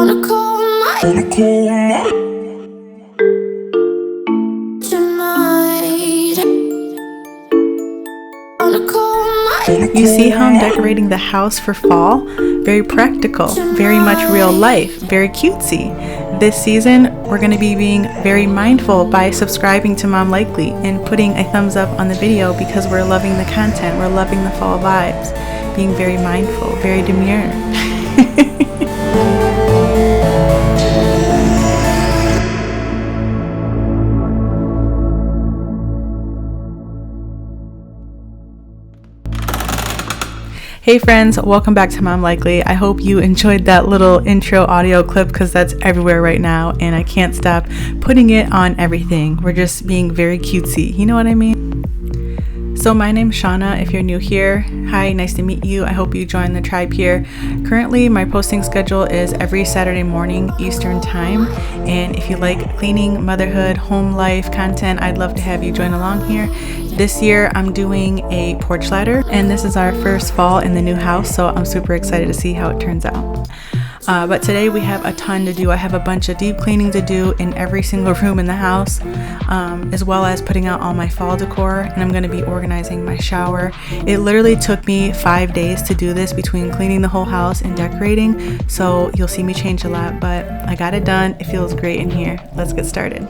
On a cold night, tonight. On a cold night. You see how I'm decorating the house for fall? Very practical, very much real life, very cutesy. This season, we're going to be being very mindful by subscribing to Mom Likely and putting a thumbs up on the video because we're loving the content, we're loving the fall vibes, being very mindful, very demure. Hey friends, welcome back to Mom Likely. I hope you enjoyed that little intro audio clip because that's everywhere right now and I can't stop putting it on everything. We're just being very cutesy, you know what I mean? So my name's Shauna. If you're new here, hi, nice to meet you. I hope you join the tribe here. Currently, my posting schedule is every Saturday morning Eastern time. And if you like cleaning, motherhood, home life content, I'd love to have you join along here. This year, I'm doing a porch ladder, and this is our first fall in the new house, so I'm super excited to see how it turns out. But today we have a ton to do. I have a bunch of deep cleaning to do in every single room in the house, as well as putting out all my fall decor, and I'm going to be organizing my shower. It literally took me 5 days to do this between cleaning the whole house and decorating, so you'll see me change a lot, but I got it done. It feels great in here. Let's get started.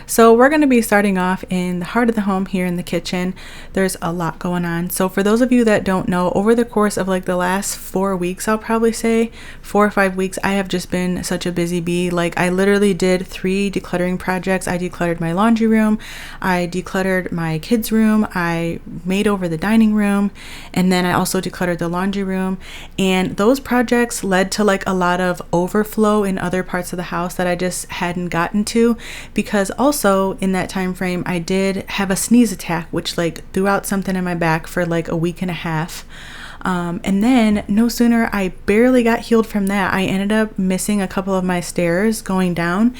So we're going to be starting off in the heart of the home here in the kitchen. There's a lot going on. So for those of you that don't know, over the course of like the last 4 weeks, I'll probably say 4 or 5 weeks, I have just been such a busy bee. Like I literally did 3 decluttering projects. I decluttered my laundry room. I decluttered my kids' room. I made over the dining room. And then I also decluttered the laundry room. And those projects led to like a lot of overflow in other parts of the house that I just hadn't gotten to, because also in that time frame I did have a sneeze attack which like threw out something in my back for like a week and a half. And then no sooner I barely got healed from that, I ended up missing a couple of my stairs going down,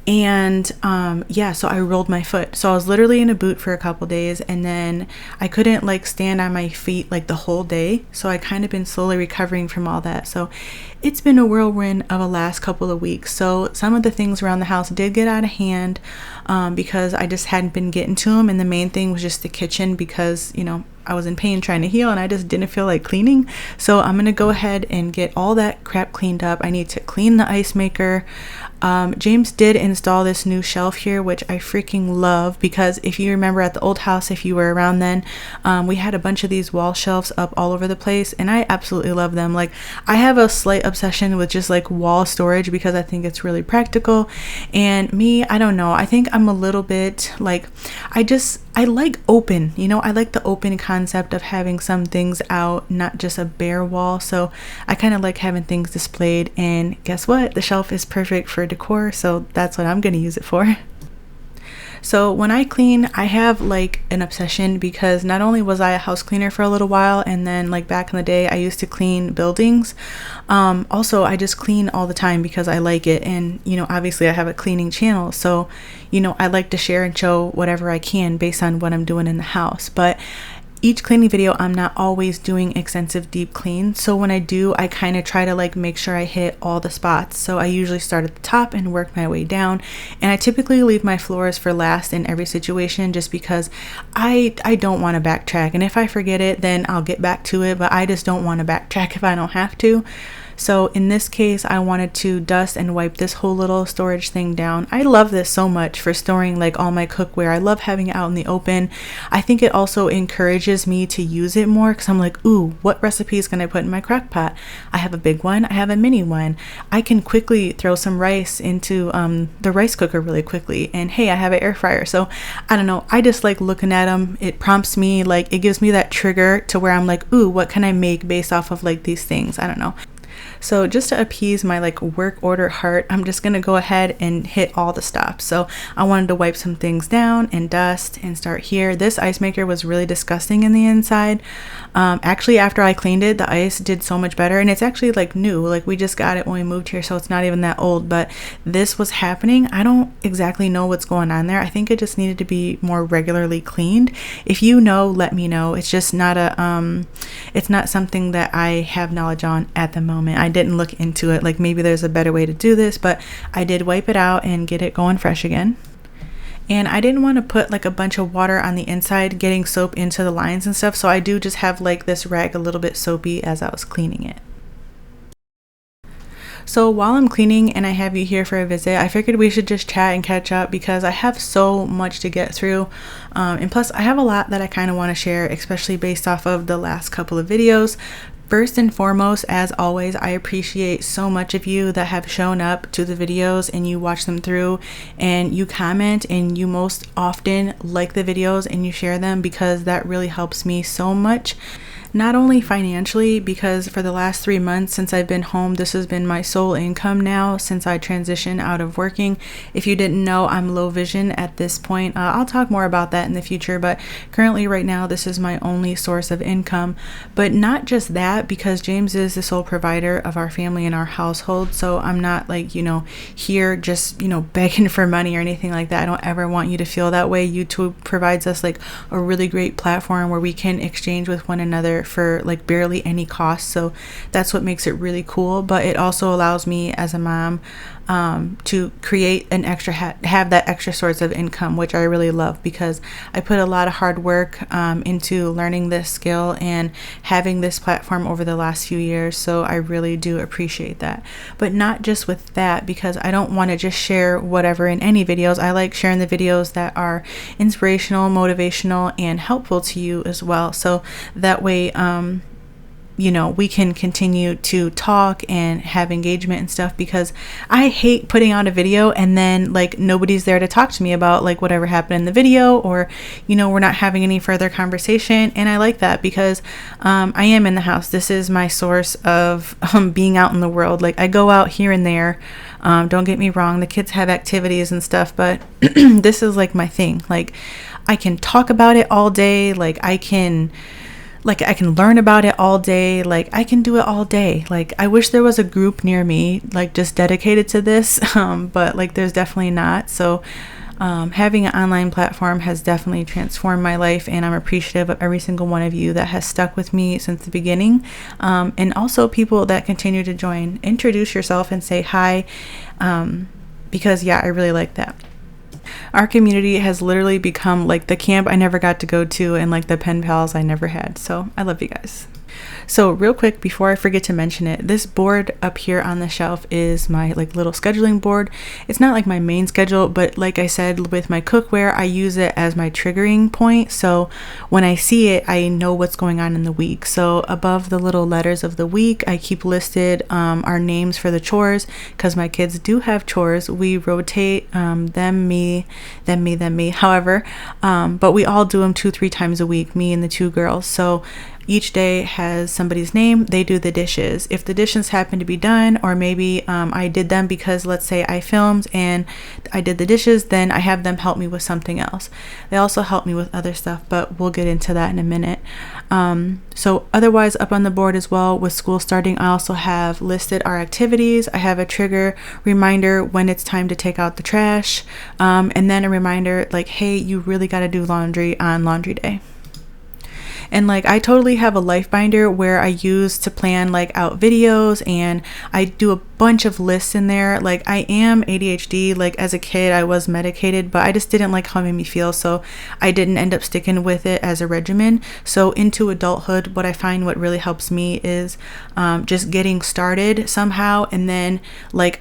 and so I rolled my foot. So I was literally in a boot for a couple days, and then I couldn't like stand on my feet like the whole day. So I kind of been slowly recovering from all that. So it's been a whirlwind of a last couple of weeks. So some of the things around the house did get out of hand because I just hadn't been getting to them, and the main thing was just the kitchen because, you know, I was in pain trying to heal and I just didn't feel like cleaning. So I'm gonna go ahead and get all that crap cleaned up. I need to clean the ice maker. James did install this new shelf here, which I freaking love, because if you remember at the old house, if you were around then, we had a bunch of these wall shelves up all over the place, and I absolutely love them. Like I have a slight obsession with just like wall storage because I think it's really practical. And me, I don't know, I think I'm a little bit like, I like open, you know, I like the open concept of having some things out, not just a bare wall. So I kind of like having things displayed, and guess what? The shelf is perfect for decor, so that's what I'm going to use it for. So when I clean, I have like an obsession because not only was I a house cleaner for a little while, and then like back in the day I used to clean buildings. Also I just clean all the time because I like it, and you know, obviously I have a cleaning channel, so you know, I like to share and show whatever I can based on what I'm doing in the house. But each cleaning video, I'm not always doing extensive deep clean. So when I do, I kind of try to like make sure I hit all the spots. So I usually start at the top and work my way down. And I typically leave my floors for last in every situation just because I don't want to backtrack. And if I forget it, then I'll get back to it. But I just don't want to backtrack if I don't have to. So in this case, I wanted to dust and wipe this whole little storage thing down. I love this so much for storing like all my cookware. I love having it out in the open. I think it also encourages me to use it more because I'm like, ooh, what recipes can I put in my crock pot? I have a big one. I have a mini one. I can quickly throw some rice into the rice cooker really quickly. And hey, I have an air fryer. So I don't know. I just like looking at them. It prompts me, like it gives me that trigger to where I'm like, ooh, what can I make based off of like these things? I don't know. So just to appease my like work order heart, I'm just gonna go ahead and hit all the stops. So I wanted to wipe some things down and dust and start here. This ice maker was really disgusting in the inside. Actually, after I cleaned it, the ice did so much better, and it's actually like new. Like we just got it when we moved here, so it's not even that old, but this was happening. I don't exactly know what's going on there. I think it just needed to be more regularly cleaned. If you know, let me know. It's just not it's not something that I have knowledge on at the moment. I didn't look into it. Like maybe there's a better way to do this, but I did wipe it out and get it going fresh again. And I didn't want to put like a bunch of water on the inside getting soap into the lines and stuff, so I do just have like this rag a little bit soapy as I was cleaning it. So while I'm cleaning and I have you here for a visit, I figured we should just chat and catch up because I have so much to get through. And plus I have a lot that I kind of want to share, especially based off of the last couple of videos. First and foremost, as always, I appreciate so much of you that have shown up to the videos and you watch them through and you comment and you most often like the videos and you share them, because that really helps me so much. Not only financially, because for the last 3 months since I've been home, this has been my sole income now since I transitioned out of working. If you didn't know, I'm low vision at this point. I'll talk more about that in the future, but currently right now this is my only source of income. But not just that, because James is the sole provider of our family and our household, so I'm not like, here just, begging for money or anything like that. I don't ever want you to feel that way. YouTube provides us like a really great platform where we can exchange with one another for like barely any cost, so that's what makes it really cool. But it also allows me as a mom to create an extra have that extra source of income, which I really love, because I put a lot of hard work into learning this skill and having this platform over the last few years, so I really do appreciate that. But not just with that, because I don't want to just share whatever in any videos. I like sharing the videos that are inspirational, motivational, and helpful to you as well, so that way we can continue to talk and have engagement and stuff, because I hate putting out a video and then like nobody's there to talk to me about like whatever happened in the video, or we're not having any further conversation. And I like that because I am in the house. This is my source of being out in the world. Like I go out here and there. Don't get me wrong, the kids have activities and stuff, but this is like my thing. Like I can talk about it all day. Like I can learn about it all day. Like I can do it all day. Like I wish there was a group near me like just dedicated to this, but like there's definitely not. So having an online platform has definitely transformed my life, and I'm appreciative of every single one of you that has stuck with me since the beginning, and also people that continue to join. Introduce yourself and say hi, because I really like that. Our community has literally become like the camp I never got to go to and like the pen pals I never had. So I love you guys. So real quick, before I forget to mention it, this board up here on the shelf is my like little scheduling board. It's not like my main schedule, but like I said, with my cookware, I use it as my triggering point. So when I see it, I know what's going on in the week. So above the little letters of the week, I keep listed our names for the chores, because my kids do have chores. We rotate them, me, however, but we all do them 2-3 times a week, me and the 2 girls. So each day has somebody's name. They do the dishes. If the dishes happen to be done, or maybe I did them because let's say I filmed and I did the dishes, then I have them help me with something else. They also help me with other stuff, but we'll get into that in a minute. So otherwise, up on the board as well, with school starting, I also have listed our activities. I have a trigger reminder when it's time to take out the trash, and then a reminder like, hey, you really got to do laundry on laundry day. And like I totally have a life binder where I use to plan like out videos, and I do a bunch of lists in there. Like I am ADHD. Like as a kid I was medicated, but I just didn't like how it made me feel, so I didn't end up sticking with it as a regimen. So into adulthood, what I find what really helps me is just getting started somehow, and then like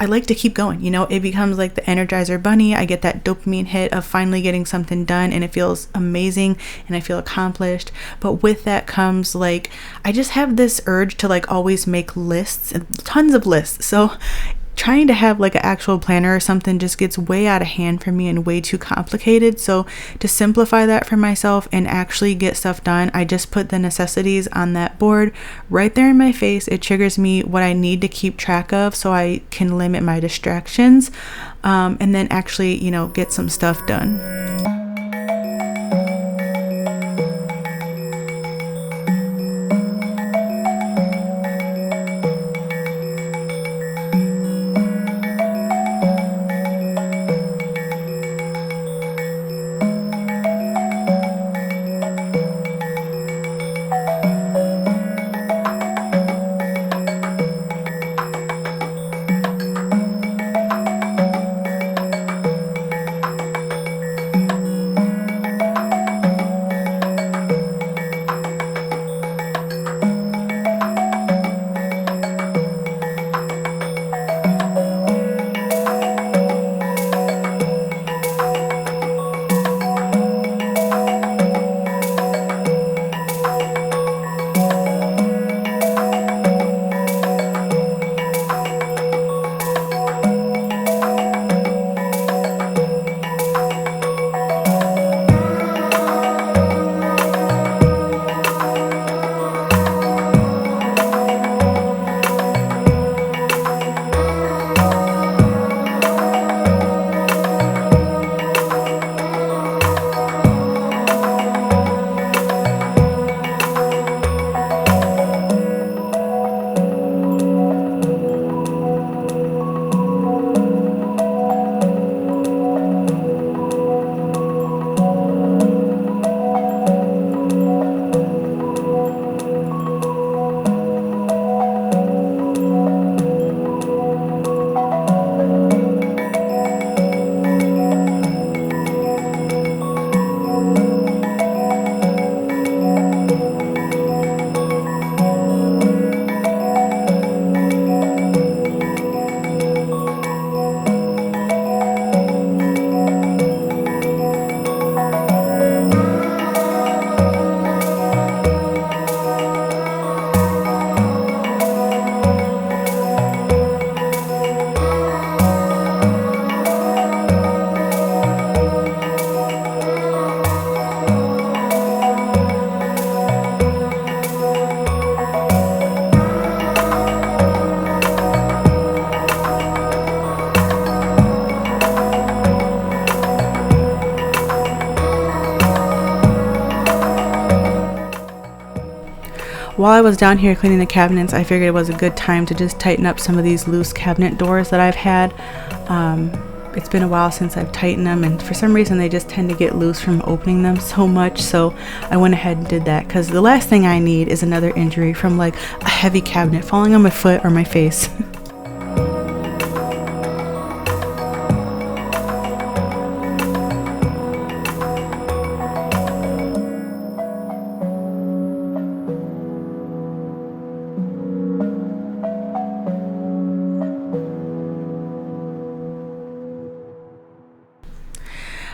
I like to keep going, it becomes like the Energizer bunny. I get that dopamine hit of finally getting something done, and it feels amazing and I feel accomplished. But with that comes like, I just have this urge to like always make lists, and tons of lists. So trying to have like an actual planner or something just gets way out of hand for me and way too complicated. So to simplify that for myself and actually get stuff done, I just put the necessities on that board right there in my face. It triggers me what I need to keep track of so I can limit my distractions, and then actually, you know, get some stuff done. While I was down here cleaning the cabinets, I figured it was a good time to just tighten up some of these loose cabinet doors that I've had. It's been a while since I've tightened them, and for some reason they just tend to get loose from opening them so much, so I went ahead and did that, because the last thing I need is another injury from like a heavy cabinet falling on my foot or my face.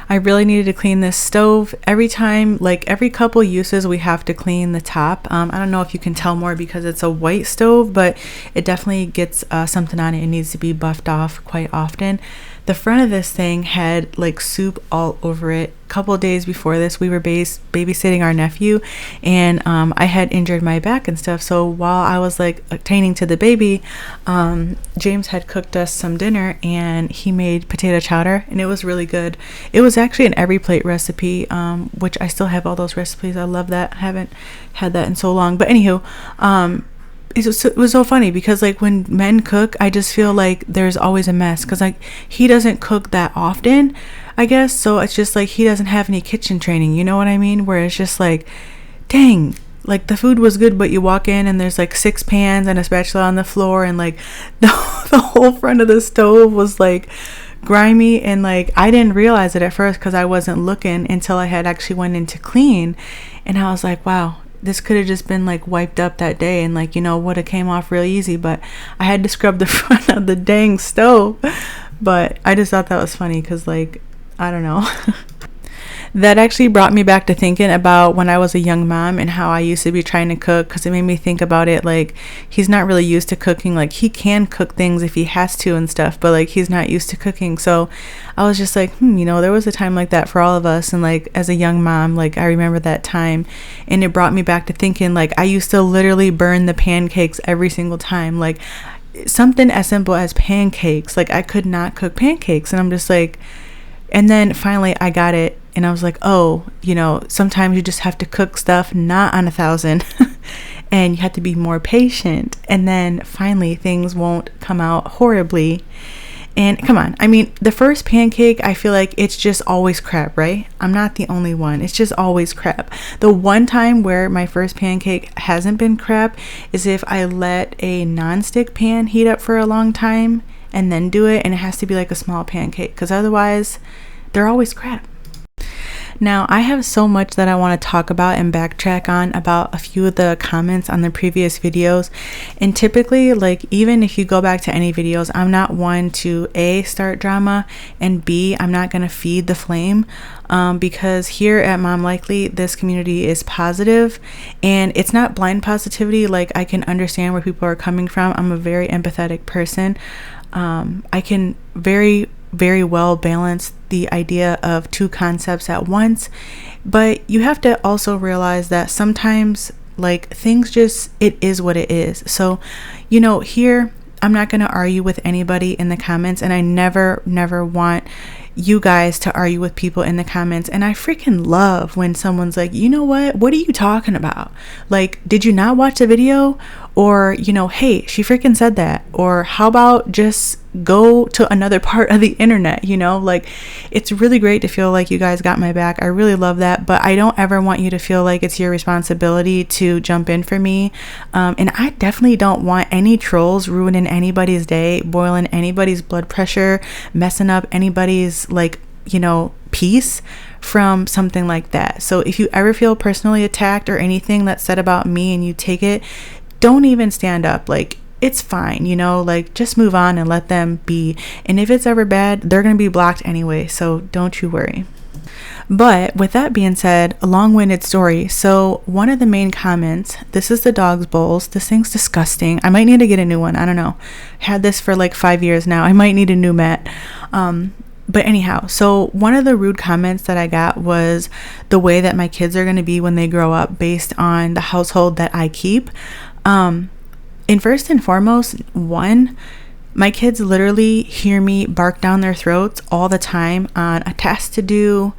I really needed to clean this stove. Every time, like every couple uses, we have to clean the top. I don't know if you can tell more because it's a white stove, but it definitely gets something on it. It needs to be buffed off quite often. The front of this thing had like soup all over it. A couple of days before this, we were babysitting our nephew, and I had injured my back and stuff. So while I was like attending to the baby, James had cooked us some dinner, and he made potato chowder, and it was really good. It was actually an every plate recipe, which I still have all those recipes. I love that. I haven't had that in so long. But anywho, it was so funny because like when men cook, I just feel like there's always a mess, because like he doesn't cook that often, I guess, so it's just like he doesn't have any kitchen training, you know what I mean, where it's just like, dang, like the food was good, but you walk in and there's like 6 pans and a spatula on the floor, and like the whole front of the stove was like grimy, and like I didn't realize it at first because I wasn't looking until I had actually went in to clean, and I was like, wow, this could have just been like wiped up that day, and like, you know, would have came off real easy, but I had to scrub the front of the dang stove. But I just thought that was funny because like, I don't know. That actually brought me back to thinking about when I was a young mom and how I used to be trying to cook, because it made me think about it like he's not really used to cooking. Like he can cook things if he has to and stuff, but like he's not used to cooking. So I was just like, there was a time like that for all of us. And like as a young mom, like I remember that time, and it brought me back to thinking like I used to literally burn the pancakes every single time. Like something as simple as pancakes, like I could not cook pancakes. And I'm just like, and then finally I got it. And I was like, oh, sometimes you just have to cook stuff not on 1,000 and you have to be more patient. And then finally things won't come out horribly. And come on, I mean, the first pancake, I feel like it's just always crap, right? I'm not the only one. It's just always crap. The one time where my first pancake hasn't been crap is if I let a nonstick pan heat up for a long time and then do it. And it has to be like a small pancake, because otherwise they're always crap. Now, I have so much that I want to talk about and backtrack on about a few of the comments on the previous videos. And typically, like, even if you go back to any videos, I'm not one to A, start drama, and B, I'm not going to feed the flame, because here at Mom Likely, this community is positive, and it's not blind positivity. Like, I can understand where people are coming from. I'm a very empathetic person. I can very well balance the idea of two concepts at once, but you have to also realize that sometimes like things just, it is what it is. So here I'm not going to argue with anybody in the comments, and I never want you guys to argue with people in the comments. And I freaking love when someone's like, what are you talking about? Like, did you not watch the video? Or hey, she freaking said that. Or how about just go to another part of the internet? Like, it's really great to feel like you guys got my back. I really love that, but I don't ever want you to feel like it's your responsibility to jump in for me. And I definitely don't want any trolls ruining anybody's day, boiling anybody's blood pressure, messing up anybody's peace from something like that. So if you ever feel personally attacked or anything that's said about me and you take it, don't even stand up. Like, it's fine, like just move on and let them be. And if it's ever bad, they're going to be blocked anyway. So don't you worry. But with that being said, a long-winded story. So one of the main comments, this is the dog's bowls. This thing's disgusting. I might need to get a new one. I don't know. Had this for like 5 years now. I might need a new mat. But anyhow, so one of the rude comments that I got was the way that my kids are going to be when they grow up based on the household that I keep. And first and foremost, my kids literally hear me bark down their throats all the time on a task to do.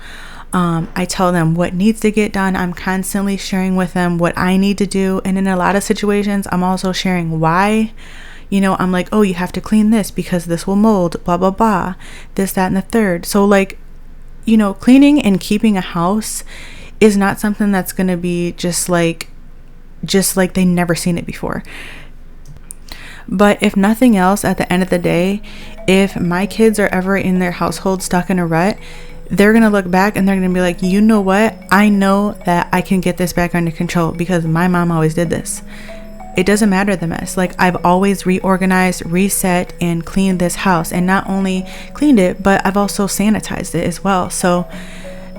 I tell them what needs to get done. I'm constantly sharing with them what I need to do. And in a lot of situations, I'm also sharing why. I'm like, oh, you have to clean this because this will mold, blah, blah, blah, this, that, and the third. So like, cleaning and keeping a house is not something that's going to be just like they never seen it before. But if nothing else, at the end of the day, if my kids are ever in their household stuck in a rut, they're going to look back and they're going to be like, you know what? I know that I can get this back under control because my mom always did this. It doesn't matter the mess. Like, I've always reorganized, reset, and cleaned this house. And not only cleaned it, but I've also sanitized it as well. So,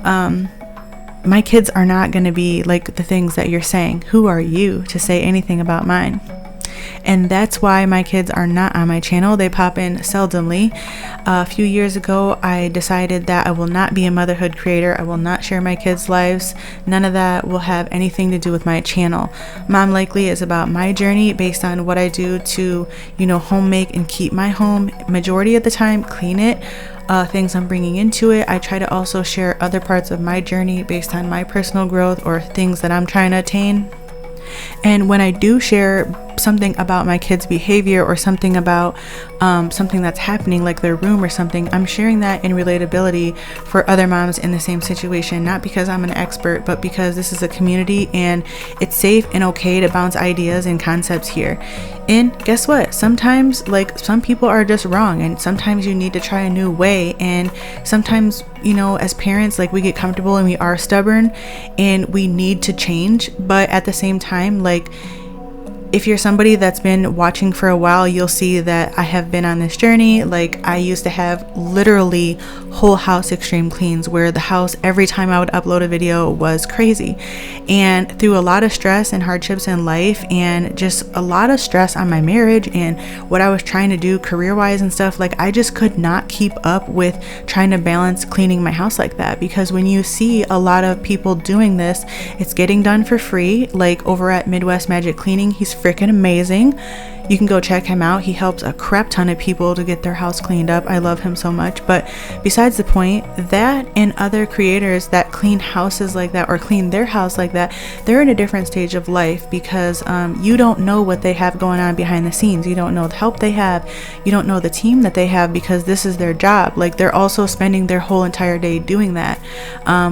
my kids are not going to be like the things that you're saying. Who are you to say anything about mine? And that's why my kids are not on my channel. They pop in seldomly. A few years ago, I decided that I will not be a motherhood creator. I will not share my kids' lives. None of that will have anything to do with my channel. Mom Likely is about my journey based on what I do to, home make and keep my home, majority of the time, clean it. Things I'm bringing into it. I try to also share other parts of my journey based on my personal growth or things that I'm trying to attain. And when I do share something about my kids' behavior or something about something that's happening, like their room or something, I'm sharing that in relatability for other moms in the same situation, not because I'm an expert, but because this is a community and it's safe and okay to bounce ideas and concepts here. And guess what? Sometimes, like, some people are just wrong, and sometimes you need to try a new way. And sometimes, as parents, like, we get comfortable and we are stubborn and we need to change. But at the same time, like, if you're somebody that's been watching for a while, you'll see that I have been on this journey. Like, I used to have literally whole house extreme cleans where the house, every time I would upload a video, was crazy. And through a lot of stress and hardships in life, and just a lot of stress on my marriage and what I was trying to do career-wise and stuff, like, I just could not keep up with trying to balance cleaning my house like that. Because when you see a lot of people doing this, it's getting done for free. Like, over at Midwest Magic Cleaning, he's freaking amazing. You can go check him out. He helps a crap ton of people to get their house cleaned up. I love him so much. But besides the point, that and other creators that clean houses like that or clean their house like that, they're in a different stage of life because you don't know what they have going on behind the scenes. You don't know the help they have. You don't know the team that they have because this is their job. Like, they're also spending their whole entire day doing that,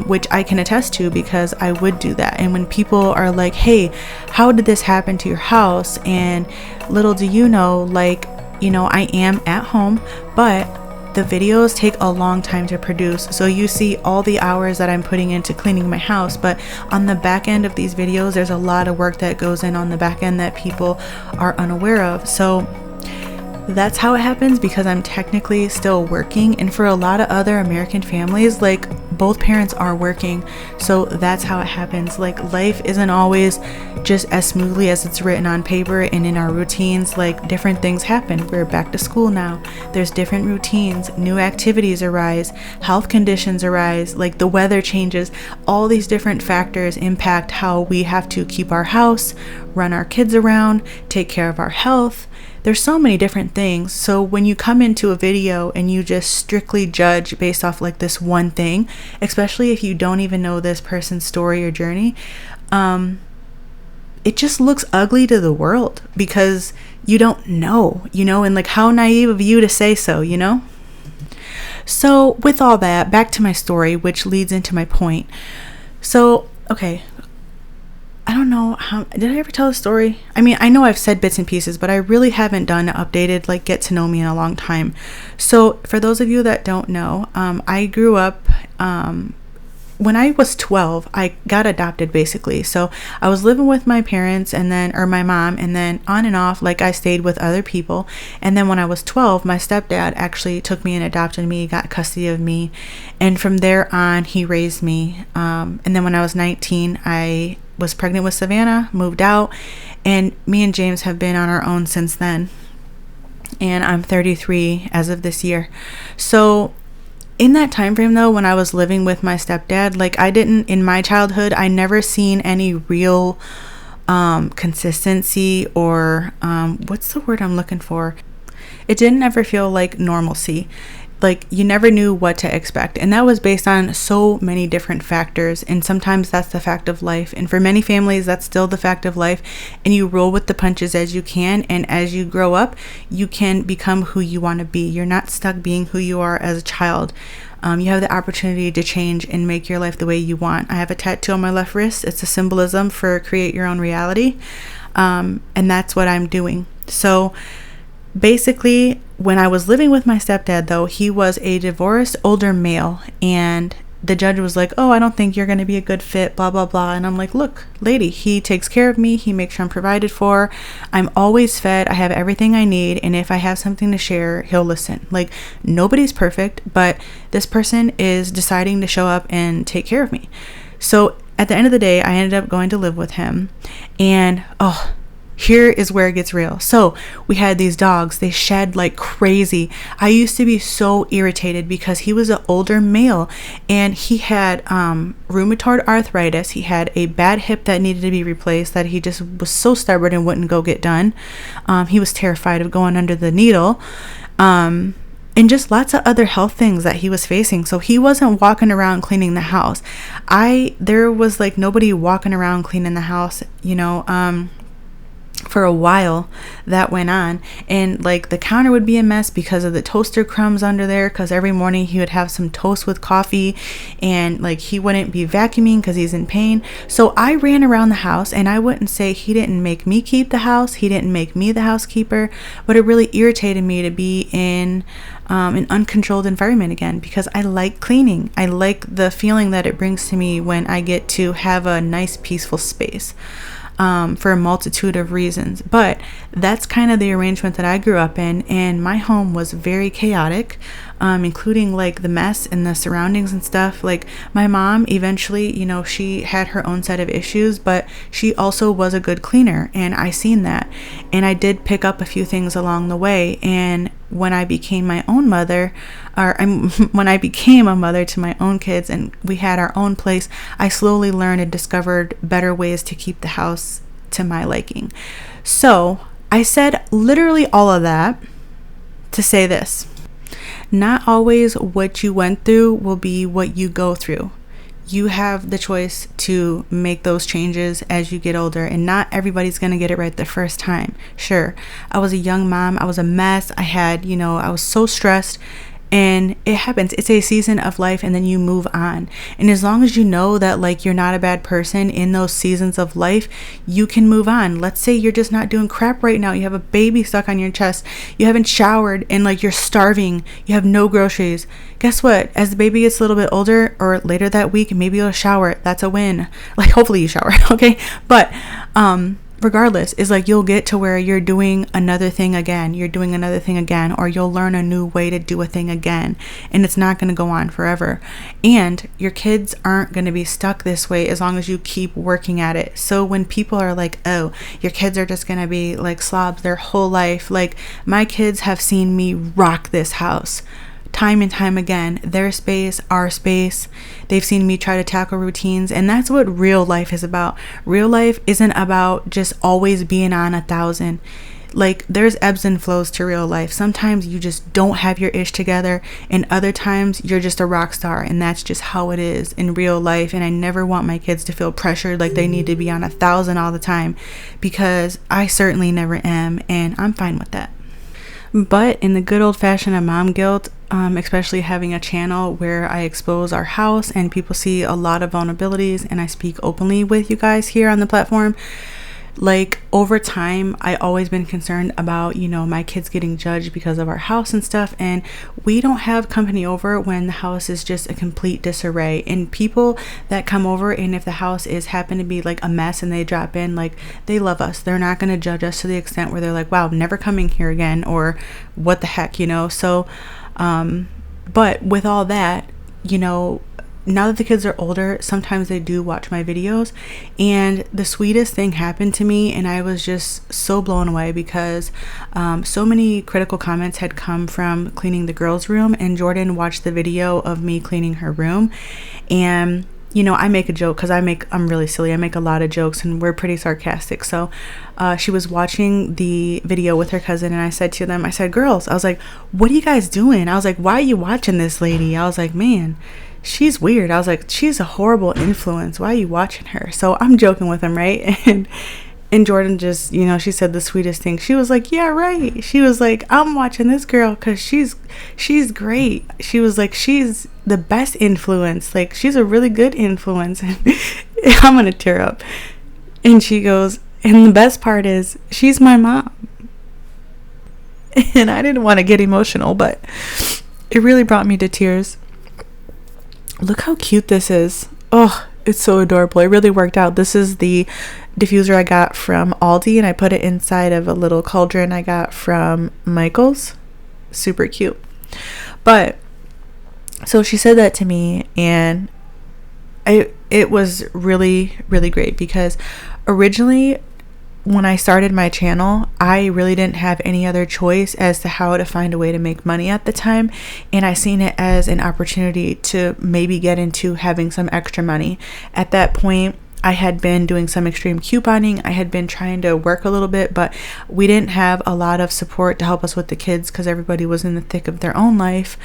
which I can attest to because I would do that. And when people are like, hey, how did this happen to your house? And little do you know, like, you know, I am at home, but the videos take a long time to produce. So you see all the hours that I'm putting into cleaning my house, but on the back end of these videos, there's a lot of work that goes in on the back end that people are unaware of. So that's how it happens because I'm technically still working. And for a lot of other American families, like, both parents are working. So that's how it happens. Like, life isn't always just as smoothly as it's written on paper and in our routines. Like, different things happen. We're back to school now. There's different routines, new activities arise, health conditions arise, like the weather changes. All these different factors impact how we have to keep our house, run our kids around, take care of our health. There's so many different things. So when you come into a video and you just strictly judge based off like this one thing, especially if you don't even know this person's story or journey, it just looks ugly to the world because you don't know, you know, and like, how naive of you to say so, you know? So with all that, back to my story, which leads into my point. So, okay, I don't know how, did I ever tell the story? I mean, I know I've said bits and pieces, but I really haven't done an updated, like, get to know me in a long time. So for those of you that don't know, I grew up, when I was 12, I got adopted basically. So I was living with my parents and then, or my mom, and then on and off, like, I stayed with other people. And then when I was 12, my stepdad actually took me and adopted me, got custody of me. And from there on, he raised me. And then when I was 19, I was pregnant with Savannah, moved out, and me and James have been on our own since then. And I'm 33 as of this year. So in that time frame though, when I was living with my stepdad, like, I didn't, in my childhood, I never seen any real consistency or what's the word I'm looking for? It didn't ever feel like normalcy. Like, you never knew what to expect. And that was based on so many different factors. And sometimes that's the fact of life. And for many families, that's still the fact of life. And you roll with the punches as you can. And as you grow up, you can become who you want to be. You're not stuck being who you are as a child. You have the opportunity to change and make your life the way you want. I have a tattoo on my left wrist. It's a symbolism for create your own reality. And that's what I'm doing. So basically, when I was living with my stepdad, though, he was a divorced older male, and the judge was like, oh, I don't think you're going to be a good fit, blah, blah, blah. And I'm like, look, lady, he takes care of me. He makes sure I'm provided for. I'm always fed. I have everything I need. And if I have something to share, he'll listen. Like, nobody's perfect, but this person is deciding to show up and take care of me. So at the end of the day, I ended up going to live with him. And, oh, here is where it gets real. So we had these dogs. They shed like crazy. I used to be so irritated because he was an older male and he had rheumatoid arthritis. He had a bad hip that needed to be replaced that he just was so stubborn and wouldn't go get done. He was terrified of going under the needle. And just lots of other health things that he was facing. So he wasn't walking around cleaning the house. There was like nobody walking around cleaning the house, you know, for a while that went on, and like the counter would be a mess because of the toaster crumbs under there, because every morning he would have some toast with coffee, and like he wouldn't be vacuuming because he's in pain. So I ran around the house, and I wouldn't say he didn't make me keep the house, he didn't make me the housekeeper, but it really irritated me to be in an uncontrolled environment again, because I like cleaning. I like the feeling that it brings to me when I get to have a nice peaceful space. for a multitude of reasons. But that's kind of the arrangement that I grew up in, and my home was very chaotic, including like the mess and the surroundings and stuff. Like my mom eventually, you know, she had her own set of issues, but she also was a good cleaner, and I seen that, and I did pick up a few things along the way. And when I became my own mother, when I became a mother to my own kids and we had our own place, I slowly learned and discovered better ways to keep the house to my liking. So I said literally all of that to say this: not always what you went through will be what you go through. You have the choice to make those changes as you get older, and not everybody's going to get it right the first time. Sure, I was a young mom. I was a mess. I was so stressed, and it happens. It's a season of life, and then you move on. And as long as you know that like you're not a bad person in those seasons of life, you can move on. Let's say you're just not doing crap right now. You have a baby stuck on your chest. You haven't showered and like you're starving. You have no groceries. Guess what? As the baby gets a little bit older or later that week, maybe you'll shower. That's a win. Like hopefully you shower, okay? But regardless, is like you'll get to where you're doing another thing again, or you'll learn a new way to do a thing again, and it's not going to go on forever. And your kids aren't going to be stuck this way as long as you keep working at it. So when people are like, oh, your kids are just going to be like slobs their whole life, like my kids have seen me rock this house time and time again. Their space, our space. They've seen me try to tackle routines, and that's what real life is about. Real life isn't about just always being on 1,000. Like there's ebbs and flows to real life. Sometimes you just don't have your ish together, and other times you're just a rock star, and that's just how it is in real life. And I never want my kids to feel pressured like they need to be on 1,000 all the time, because I certainly never am, and I'm fine with that. But in the good old-fashioned mom guilt, especially having a channel where I expose our house and people see a lot of vulnerabilities and I speak openly with you guys here on the platform, like over time I always been concerned about, you know, my kids getting judged because of our house and stuff. And we don't have company over when the house is just a complete disarray. And people that come over, and if the house is happen to be like a mess and they drop in, like they love us. They're not going to judge us to the extent where they're like, wow, never coming here again, or what the heck, you know. So but with all that, you know, now that the kids are older, sometimes they do watch my videos, and the sweetest thing happened to me, and I was just so blown away because so many critical comments had come from cleaning the girls' room, and Jordan watched the video of me cleaning her room. And you know, I make a joke because I'm really silly. I make a lot of jokes and we're pretty sarcastic. So she was watching the video with her cousin, and I said to them, I said, girls, I was like, what are you guys doing? I was like, why are you watching this lady? I was like, man, she's weird. I was like, she's a horrible influence. Why are you watching her? So I'm joking with him, right? And Jordan just, you know, she said the sweetest thing. She was like, yeah, right. She was like, I'm watching this girl because she's great. She was like, she's the best influence. Like, she's a really good influence. I'm going to tear up. And she goes, and the best part is she's my mom. And I didn't want to get emotional, but it really brought me to tears. Look how cute this is. Oh, it's so adorable. It really worked out. This is the diffuser I got from Aldi, and I put it inside of a little cauldron I got from Michael's. Super cute. But so she said that to me, and it was really, really great, because originally when I started my channel, I really didn't have any other choice as to how to find a way to make money at the time. And I seen it as an opportunity to maybe get into having some extra money. At that point, I had been doing some extreme couponing. I had been trying to work a little bit, but we didn't have a lot of support to help us with the kids because everybody was in the thick of their own life.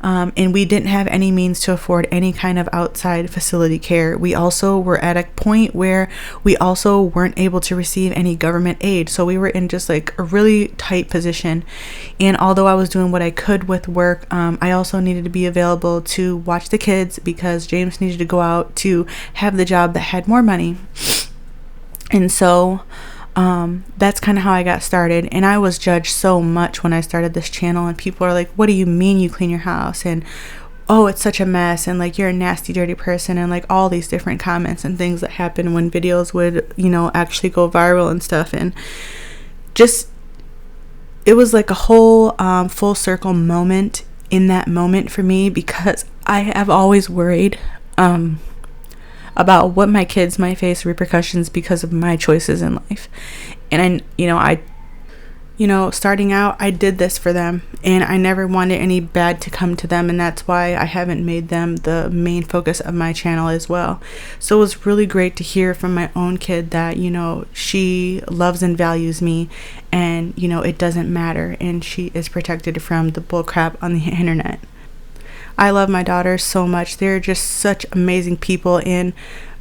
And we didn't have any means to afford any kind of outside facility care. We also were at a point where we also weren't able to receive any government aid. So we were in just like a really tight position. And although I was doing what I could with work, I also needed to be available to watch the kids because James needed to go out to have the job that had more money. And so that's kind of how I got started. And I was judged so much when I started this channel, and people are like, what do you mean you clean your house? And oh, it's such a mess, and like, you're a nasty, dirty person, and like all these different comments and things that happen when videos would, actually go viral and stuff. And just, it was like a whole full circle moment in that moment for me, because I have always worried about what my kids might face repercussions because of my choices in life. And starting out, I did this for them, and I never wanted any bad to come to them, and that's why I haven't made them the main focus of my channel as well. So it was really great to hear from my own kid that, she loves and values me, and, it doesn't matter, and she is protected from the bullcrap on the internet. I love my daughters so much. They're just such amazing people, and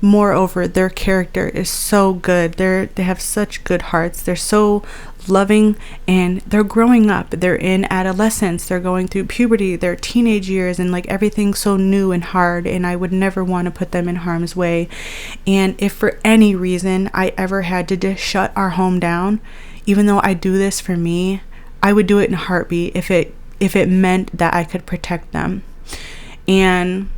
moreover, their character is so good. They have such good hearts. They're so loving, and they're growing up. They're in adolescence. They're going through puberty, their teenage years, and like everything's so new and hard, and I would never want to put them in harm's way. And if for any reason I ever had to just shut our home down, even though I do this for me, I would do it in a heartbeat if it meant that I could protect them. And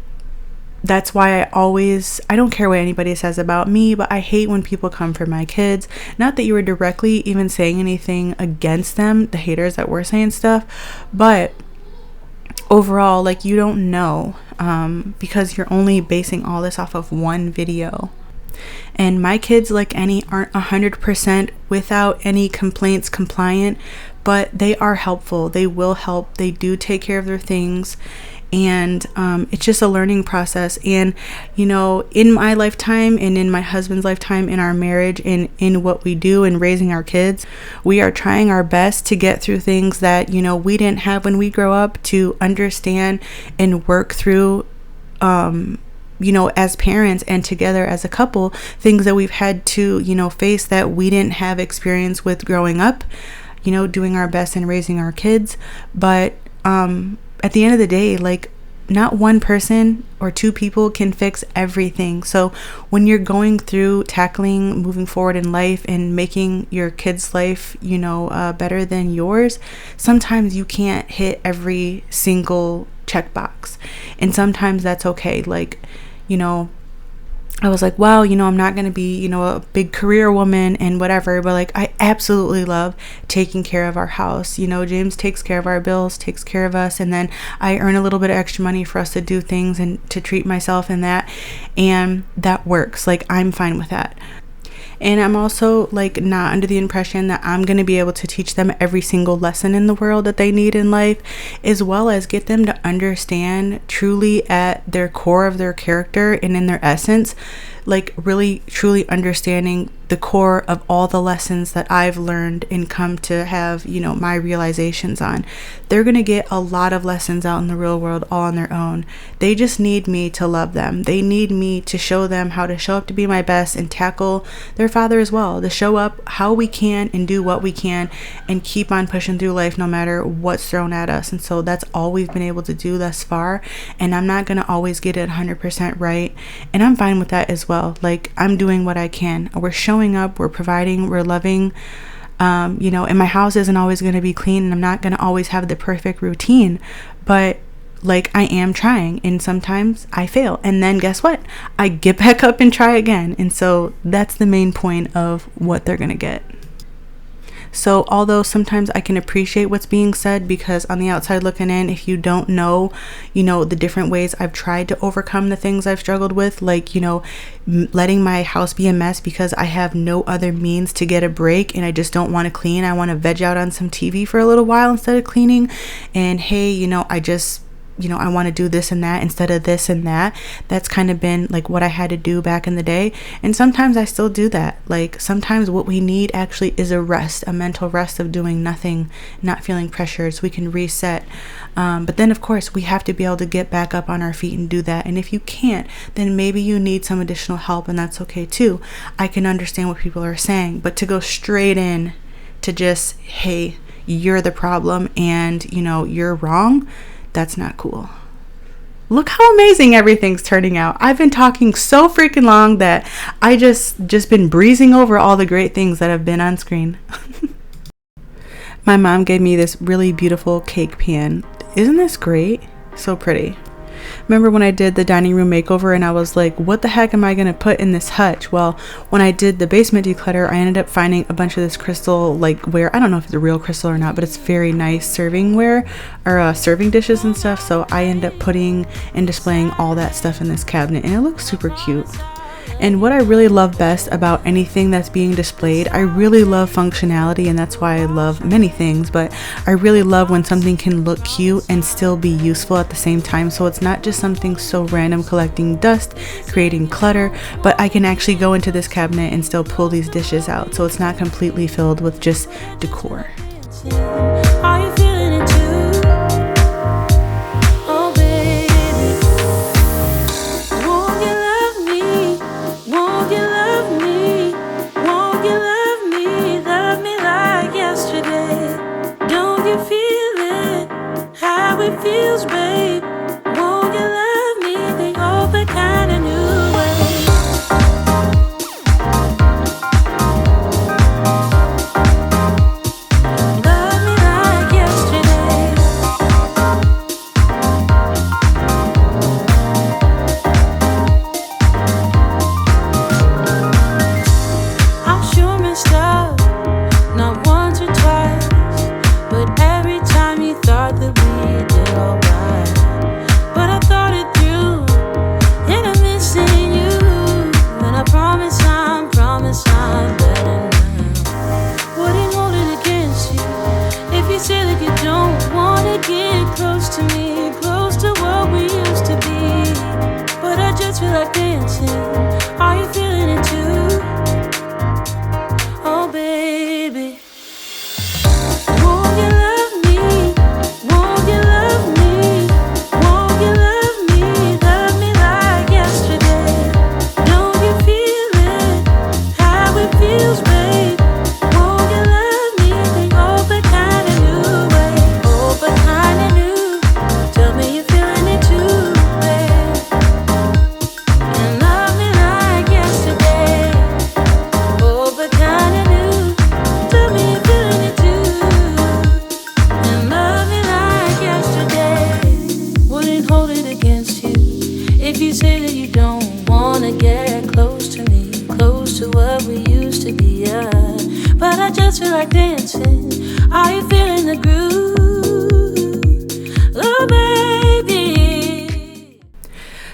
that's why I don't care what anybody says about me, but I hate when people come for my kids. Not that you were directly even saying anything against them, the haters that were saying stuff, but overall, like, you don't know, because you're only basing all this off of one video. And my kids, like any, aren't 100% without any complaints compliant, but they are helpful. They will help. They do take care of their things. And it's just a learning process. And, in my lifetime and in my husband's lifetime, in our marriage and in what we do in raising our kids, we are trying our best to get through things that, we didn't have when we grow up, to understand and work through, as parents and together as a couple, things that we've had to, face that we didn't have experience with growing up, doing our best in raising our kids. But at the end of the day, like, not one person or two people can fix everything. So when you're going through tackling moving forward in life and making your kids' life, better than yours, sometimes you can't hit every single checkbox. And sometimes that's okay. Like, I was like, wow, I'm not going to be, a big career woman and whatever, but like, I absolutely love taking care of our house. James takes care of our bills, takes care of us, and then I earn a little bit of extra money for us to do things and to treat myself and that works. Like, I'm fine with that. And I'm also like not under the impression that I'm going to be able to teach them every single lesson in the world that they need in life, as well as get them to understand truly at their core of their character and in their essence, like really truly understanding the core of all the lessons that I've learned and come to have, my realizations on. They're going to get a lot of lessons out in the real world all on their own. They just need me to love them. They need me to show them how to show up to be my best and tackle their father as well, to show up how we can and do what we can and keep on pushing through life no matter what's thrown at us. And so that's all we've been able to do thus far. And I'm not going to always get it 100% right. And I'm fine with that as well. Like, I'm doing what I can. We're showing up, we're providing, we're loving, and my house isn't always going to be clean, and I'm not going to always have the perfect routine, but like, I am trying, and sometimes I fail, and then guess what? I get back up and try again. And so that's the main point of what they're going to get. So although sometimes I can appreciate what's being said, because on the outside looking in, if you don't know, the different ways I've tried to overcome the things I've struggled with, like, letting my house be a mess because I have no other means to get a break and I just don't want to clean. I want to veg out on some TV for a little while instead of cleaning. And hey, I want to do this and that instead of this and that. That's kind of been like what I had to do back in the day. And sometimes I still do that. Like, sometimes what we need actually is a rest, a mental rest of doing nothing, not feeling pressured, so we can reset. But then, of course, we have to be able to get back up on our feet and do that. And if you can't, then maybe you need some additional help, and that's okay too. I can understand what people are saying, but to go straight in to just, hey, you're the problem and, you're wrong, that's not cool. Look how amazing everything's turning out. I've been talking so freaking long that I just been breezing over all the great things that have been on screen. My mom gave me this really beautiful cake pan. Isn't this great? So pretty. Remember when I did the dining room makeover and I was like, what the heck am I going to put in this hutch? Well, when I did the basement declutter, I ended up finding a bunch of this crystal like ware. I don't know if it's a real crystal or not, but it's very nice serving ware or serving dishes and stuff. So I end up putting and displaying all that stuff in this cabinet, and it looks super cute. And what I really love best about anything that's being displayed, I really love functionality, and that's why I love many things, but I really love when something can look cute and still be useful at the same time. So it's not just something so random collecting dust, creating clutter, but I can actually go into this cabinet and still pull these dishes out. So it's not completely filled with just decor. Are you feeling it too? Oh baby, won't you love me? Won't you love me? Won't you love me? Love me like yesterday. Don't you feel it? How it feels, babe? Won't you love me the open kind of new way?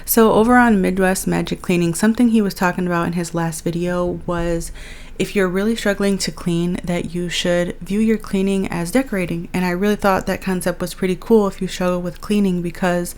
So over on Midwest Magic Cleaning, something he was talking about in his last video was if you're really struggling to clean, that you should view your cleaning as decorating. And I really thought that concept was pretty cool if you struggle with cleaning, because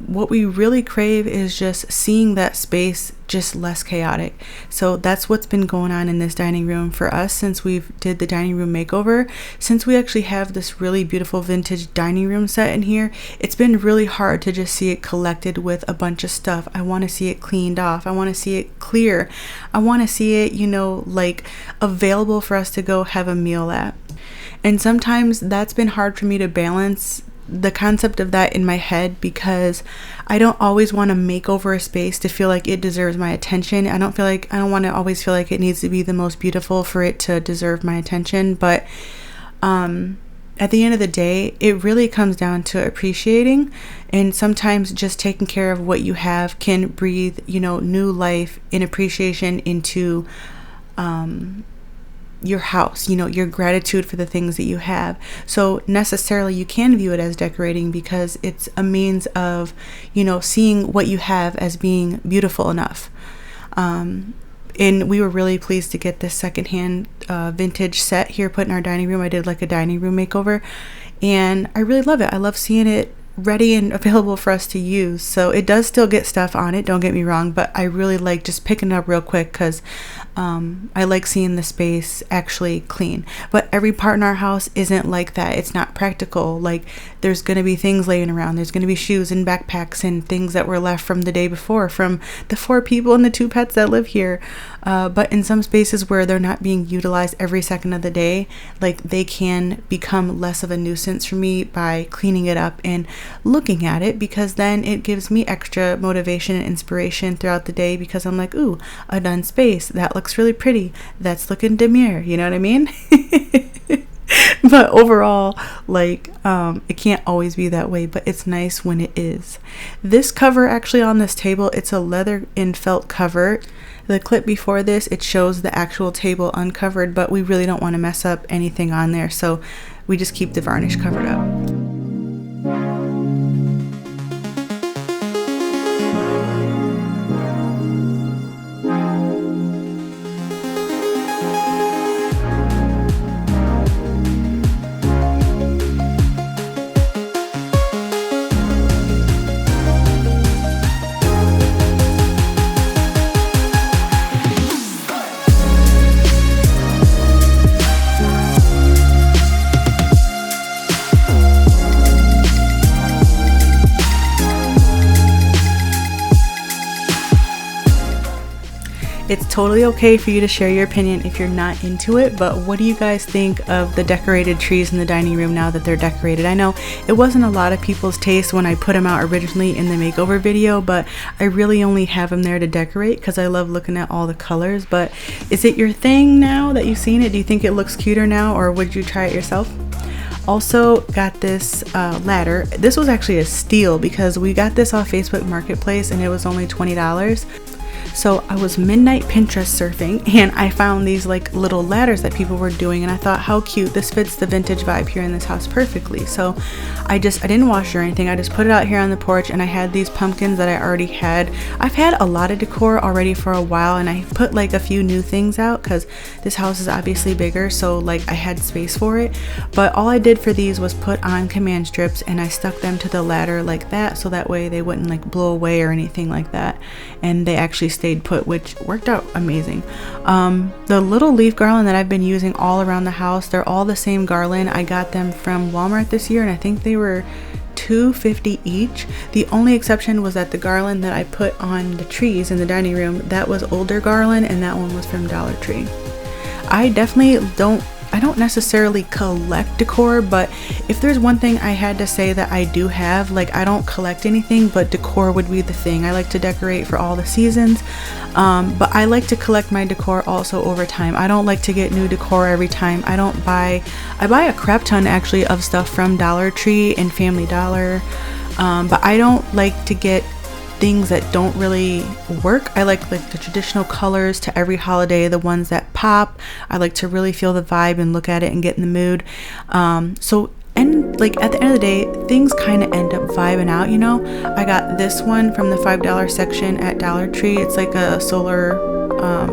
what we really crave is just seeing that space just less chaotic. So that's what's been going on in this dining room for us since we've did the dining room makeover. Since we actually have this really beautiful vintage dining room set in here, it's been really hard to just see it collected with a bunch of stuff. I want to see it cleaned off. I want to see it clear. I want to see it, you know, like available for us to go have a meal at. And sometimes that's been hard for me to balance the concept of that in my head, because I don't always want to make over a space to feel like it deserves my attention. I don't want to always feel like it needs to be the most beautiful for it to deserve my attention. But at the end of the day, it really comes down to appreciating, and sometimes just taking care of what you have can breathe, you know, new life and appreciation into your house, you know, your gratitude for the things that you have. So necessarily you can view it as decorating because it's a means of, you know, seeing what you have as being beautiful enough. And we were really pleased to get this secondhand vintage set here put in our dining room. I did like a dining room makeover, and I really love it. I love seeing it ready and available for us to use. So it does still get stuff on it, don't get me wrong, but I really like just picking it up real quick because I like seeing the space actually clean. But every part in our house isn't like that. It's not practical. Like, there's going to be things laying around. There's going to be shoes and backpacks and things that were left from the day before, from the 4 people and the 2 pets that live here. But in some spaces where they're not being utilized every second of the day, like, they can become less of a nuisance for me by cleaning it up and looking at it, because then it gives me extra motivation and inspiration throughout the day, because I'm like, ooh, a done space. That looks really pretty. That's looking demure. You know what I mean? But overall, like, it can't always be that way, but it's nice when it is. This cover actually on this table, it's a leather and felt cover. The clip before this, it shows the actual table uncovered, but we really don't want to mess up anything on there, so we just keep the varnish covered up. It's totally okay for you to share your opinion if you're not into it, but what do you guys think of the decorated trees in the dining room now that they're decorated? I know it wasn't a lot of people's taste when I put them out originally in the makeover video, but I really only have them there to decorate because I love looking at all the colors. But is it your thing now that you've seen it? Do you think it looks cuter now, or would you try it yourself? Also got this ladder. This was actually a steal because we got this off Facebook Marketplace and it was only $20. So I was midnight Pinterest surfing and I found these like little ladders that people were doing, and I thought, how cute, this fits the vintage vibe here in this house perfectly. So I didn't wash or anything, I just put it out here on the porch, and I had these pumpkins that I already had. I've had a lot of decor already for a while, and I put like a few new things out because this house is obviously bigger, so like I had space for it. But all I did for these was put on command strips and I stuck them to the ladder like that, so that way they wouldn't like blow away or anything like that, and they actually stayed put, which worked out amazing. The little leaf garland that I've been using all around the house, they're all the same garland. I got them from Walmart this year and I think they were $2.50 each. The only exception was that the garland that I put on the trees in the dining room, that was older garland, and that one was from Dollar Tree. I definitely don't necessarily collect decor, but if there's one thing I had to say that I do have, like, I don't collect anything, but decor would be the thing. I like to decorate for all the seasons, but I like to collect my decor also over time. I don't like to get new decor every time. I buy a crap ton actually of stuff from Dollar Tree and Family Dollar, but I don't like to get things that don't really work. I like the traditional colors to every holiday, the ones that pop. I like to really feel the vibe and look at it and get in the mood. And like at the end of the day, things kind of end up vibing out, you know. I got this one from the $5 section at Dollar Tree. It's like a solar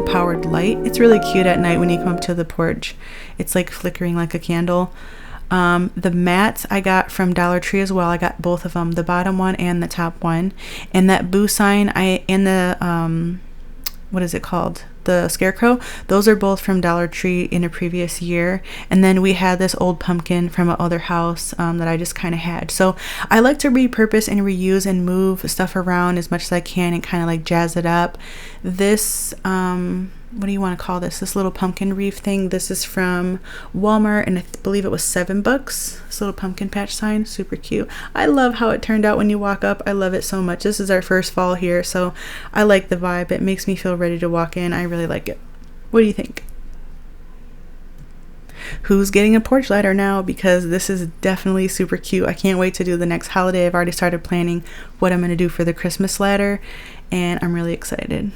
powered light. It's really cute at night when you come up to the porch. It's like flickering like a candle. The mats I got from Dollar Tree as well. I got both of them, the bottom one and the top one. And that boo sign and the what is it called, the scarecrow, those are both from Dollar Tree in a previous year. And then we had this old pumpkin from another house that I just kind of had. So I like to repurpose and reuse and move stuff around as much as I can and kind of like jazz it up. This what do you want to call this little pumpkin wreath thing, this is from Walmart, and I believe it was $7. This little pumpkin patch sign, super cute. I love how it turned out when you walk up. I love it so much. This is our first fall here, so I like the vibe. It makes me feel ready to walk in. I really like it. What do you think? Who's getting a porch ladder now? Because this is definitely super cute. I can't wait to do the next holiday. I've already started planning what I'm going to do for the Christmas ladder, and I'm really excited.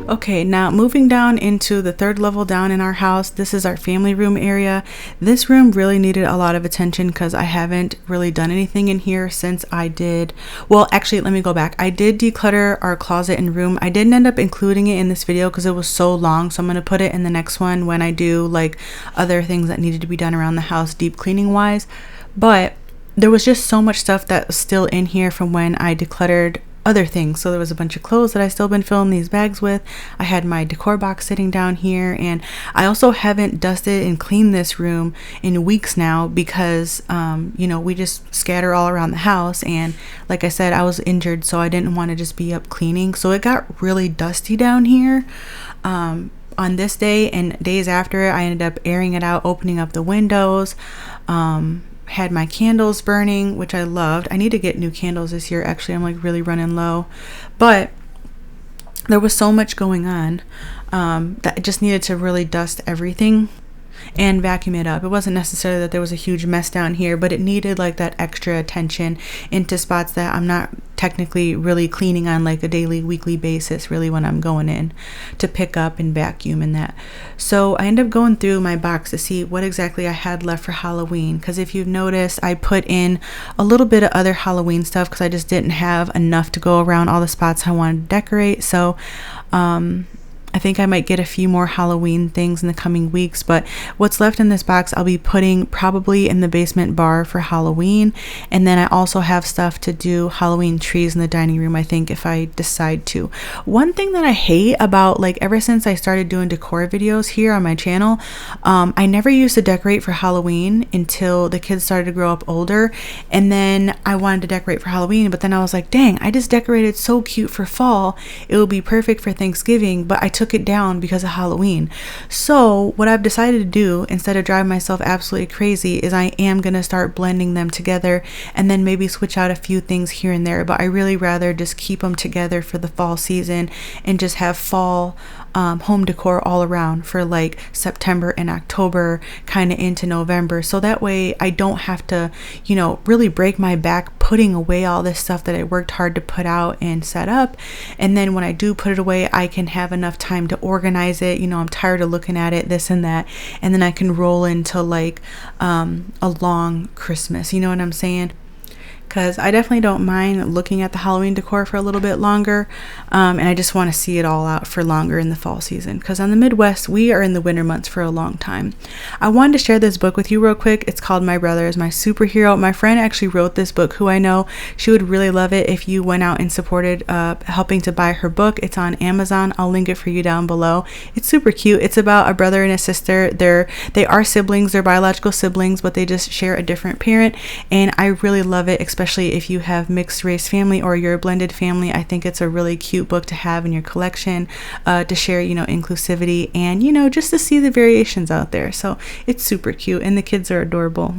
Okay, now moving down into the third level down in our house, this is our family room area. This room really needed a lot of attention because I haven't really done anything in here since I did, well, actually, let me go back. I did declutter our closet and room. I didn't end up including it in this video because it was so long, so I'm going to put it in the next one when I do like other things that needed to be done around the house deep cleaning wise. But there was just so much stuff that was still in here from when I decluttered other things. So there was a bunch of clothes that I still been filling these bags with. I had my decor box sitting down here, and I also haven't dusted and cleaned this room in weeks now because we just scatter all around the house, and like I said, I was injured, so I didn't want to just be up cleaning. So it got really dusty down here. On this day and days after, I ended up airing it out, opening up the windows, had my candles burning, which I loved. I need to get new candles this year. Actually, I'm like really running low, but there was so much going on that I just needed to really dust everything and vacuum it up. It wasn't necessarily that there was a huge mess down here, but it needed like that extra attention into spots that I'm not technically really cleaning on like a daily, weekly basis, really, when I'm going in to pick up and vacuum and that. So I ended up going through my box to see what exactly I had left for Halloween, because if you've noticed, I put in a little bit of other Halloween stuff because I just didn't have enough to go around all the spots I wanted to decorate. So I think I might get a few more Halloween things in the coming weeks, but what's left in this box I'll be putting probably in the basement bar for Halloween. And then I also have stuff to do Halloween trees in the dining room, I think, if I decide to. One thing that I hate about, like, ever since I started doing decor videos here on my channel, I never used to decorate for Halloween until the kids started to grow up older, and then I wanted to decorate for Halloween, but then I was like, dang, I just decorated so cute for fall, it would be perfect for Thanksgiving, but I took it down because of Halloween. So what I've decided to do, instead of driving myself absolutely crazy, is I am going to start blending them together and then maybe switch out a few things here and there, but I really rather just keep them together for the fall season and just have fall home decor all around for like September and October, kind of into November, so that way I don't have to really break my back putting away all this stuff that I worked hard to put out and set up. And then when I do put it away, I can have enough time to organize it. I'm tired of looking at it, this and that, and then I can roll into like a long Christmas, you know what I'm saying? Because I definitely don't mind looking at the Halloween decor for a little bit longer, and I just want to see it all out for longer in the fall season, because on the Midwest we are in the winter months for a long time. I wanted to share this book with you real quick. It's called My Brother Is My Superhero. My friend actually wrote this book, who I know she would really love it if you went out and supported helping to buy her book. It's on Amazon. I'll link it for you down below. It's super cute. It's about a brother and a sister. They are siblings, they're biological siblings, but they just share a different parent, and I really love it, especially if you have mixed race family or you're a blended family. I think it's a really cute book to have in your collection, to share, inclusivity and, just to see the variations out there. So it's super cute, and the kids are adorable.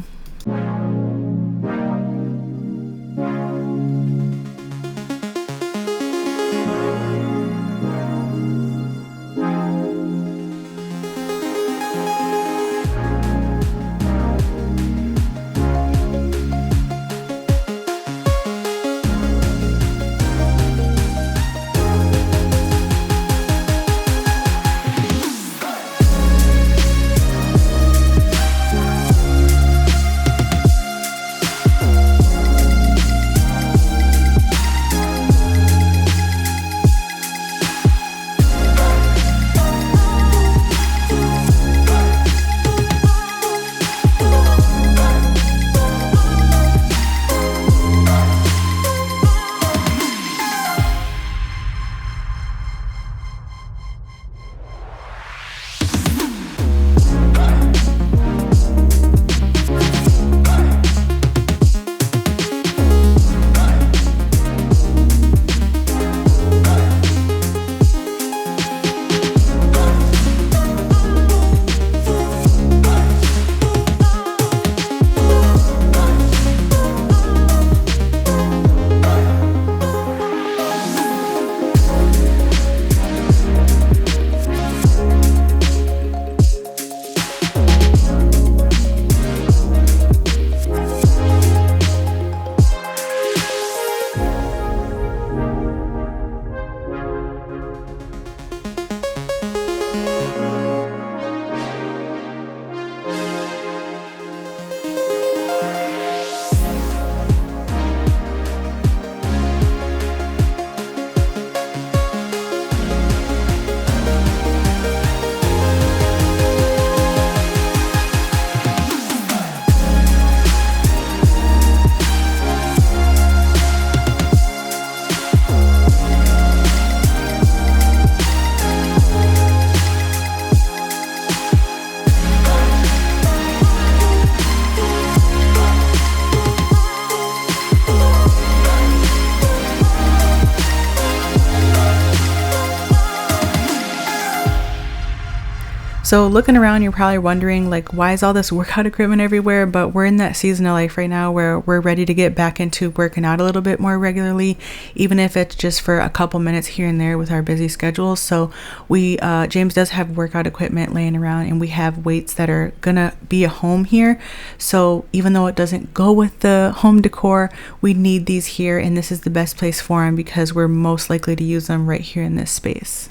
So looking around, you're probably wondering like, why is all this workout equipment everywhere? But we're in that season of life right now where we're ready to get back into working out a little bit more regularly, even if it's just for a couple minutes here and there with our busy schedules. So James does have workout equipment laying around, and we have weights that are gonna be a home here. So even though it doesn't go with the home decor, we need these here, and this is the best place for them because we're most likely to use them right here in this space.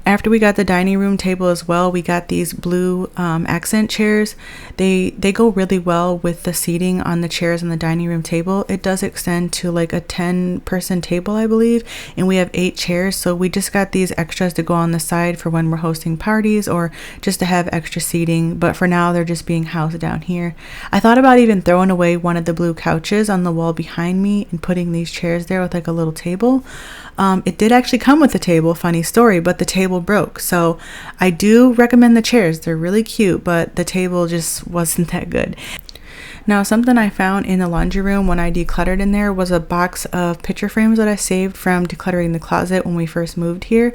After we got the dining room table as well, we got these blue accent chairs. They go really well with the seating on the chairs on the dining room table. It does extend to like a 10-person table, I believe, and we have 8 chairs. So we just got these extras to go on the side for when we're hosting parties or just to have extra seating. But for now, they're just being housed down here. I thought about even throwing away one of the blue couches on the wall behind me and putting these chairs there with like a little table. It did actually come with a table, funny story, but the table broke. So I do recommend the chairs. They're really cute, but the table just wasn't that good. Now, something I found in the laundry room when I decluttered in there was a box of picture frames that I saved from decluttering the closet when we first moved here.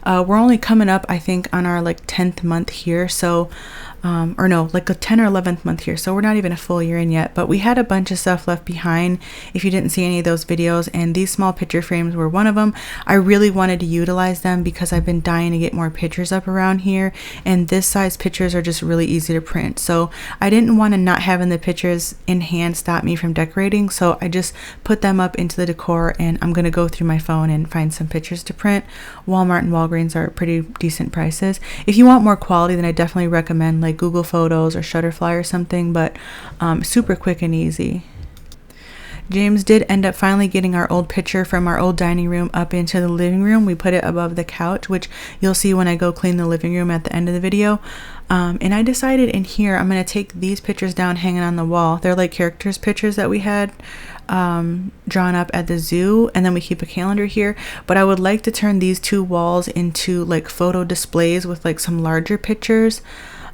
We're only coming up, I think, on our like 10th month here. So or no, like a 10 or 11th month here. So we're not even a full year in yet, but we had a bunch of stuff left behind if you didn't see any of those videos, and these small picture frames were one of them. I really wanted to utilize them because I've been dying to get more pictures up around here, and this size pictures are just really easy to print. So I didn't want to not having the pictures in hand stop me from decorating, so I just put them up into the decor, and I'm going to go through my phone and find some pictures to print. Walmart and Walgreens are pretty decent prices. If you want more quality, then I definitely recommend like Google Photos or Shutterfly or something, but super quick and easy. James did end up finally getting our old picture from our old dining room up into the living room. We put it above the couch, which you'll see when I go clean the living room at the end of the video. And I decided in here I'm going to take these pictures down hanging on the wall. They're like characters pictures that we had drawn up at the zoo, and then we keep a calendar here. But I would like to turn these 2 walls into like photo displays with like some larger pictures.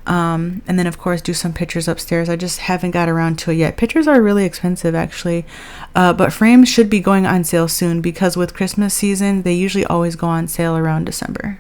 And then of course do some pictures upstairs. I just haven't got around to it yet. Pictures are really expensive actually, but frames should be going on sale soon because with Christmas season they usually always go on sale around December.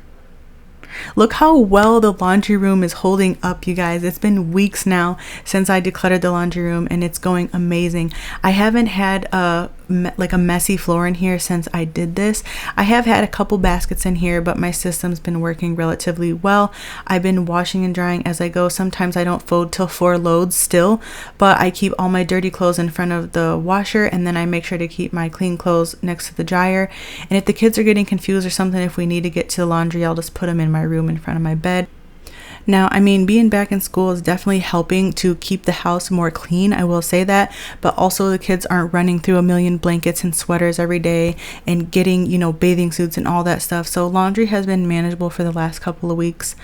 Look how well the laundry room is holding up, you guys. It's been weeks now since I decluttered the laundry room, and it's going amazing. I haven't had a messy floor in here since I did this. I have had a couple baskets in here, but my system's been working relatively well. I've been washing and drying as I go. Sometimes I don't fold till 4 loads still, but I keep all my dirty clothes in front of the washer, and then I make sure to keep my clean clothes next to the dryer. And if the kids are getting confused or something, if we need to get to the laundry, I'll just put them in my room in front of my bed. Now, I mean, being back in school is definitely helping to keep the house more clean, I will say that, but also the kids aren't running through a million blankets and sweaters every day and getting, bathing suits and all that stuff. So laundry has been manageable for the last couple of weeks.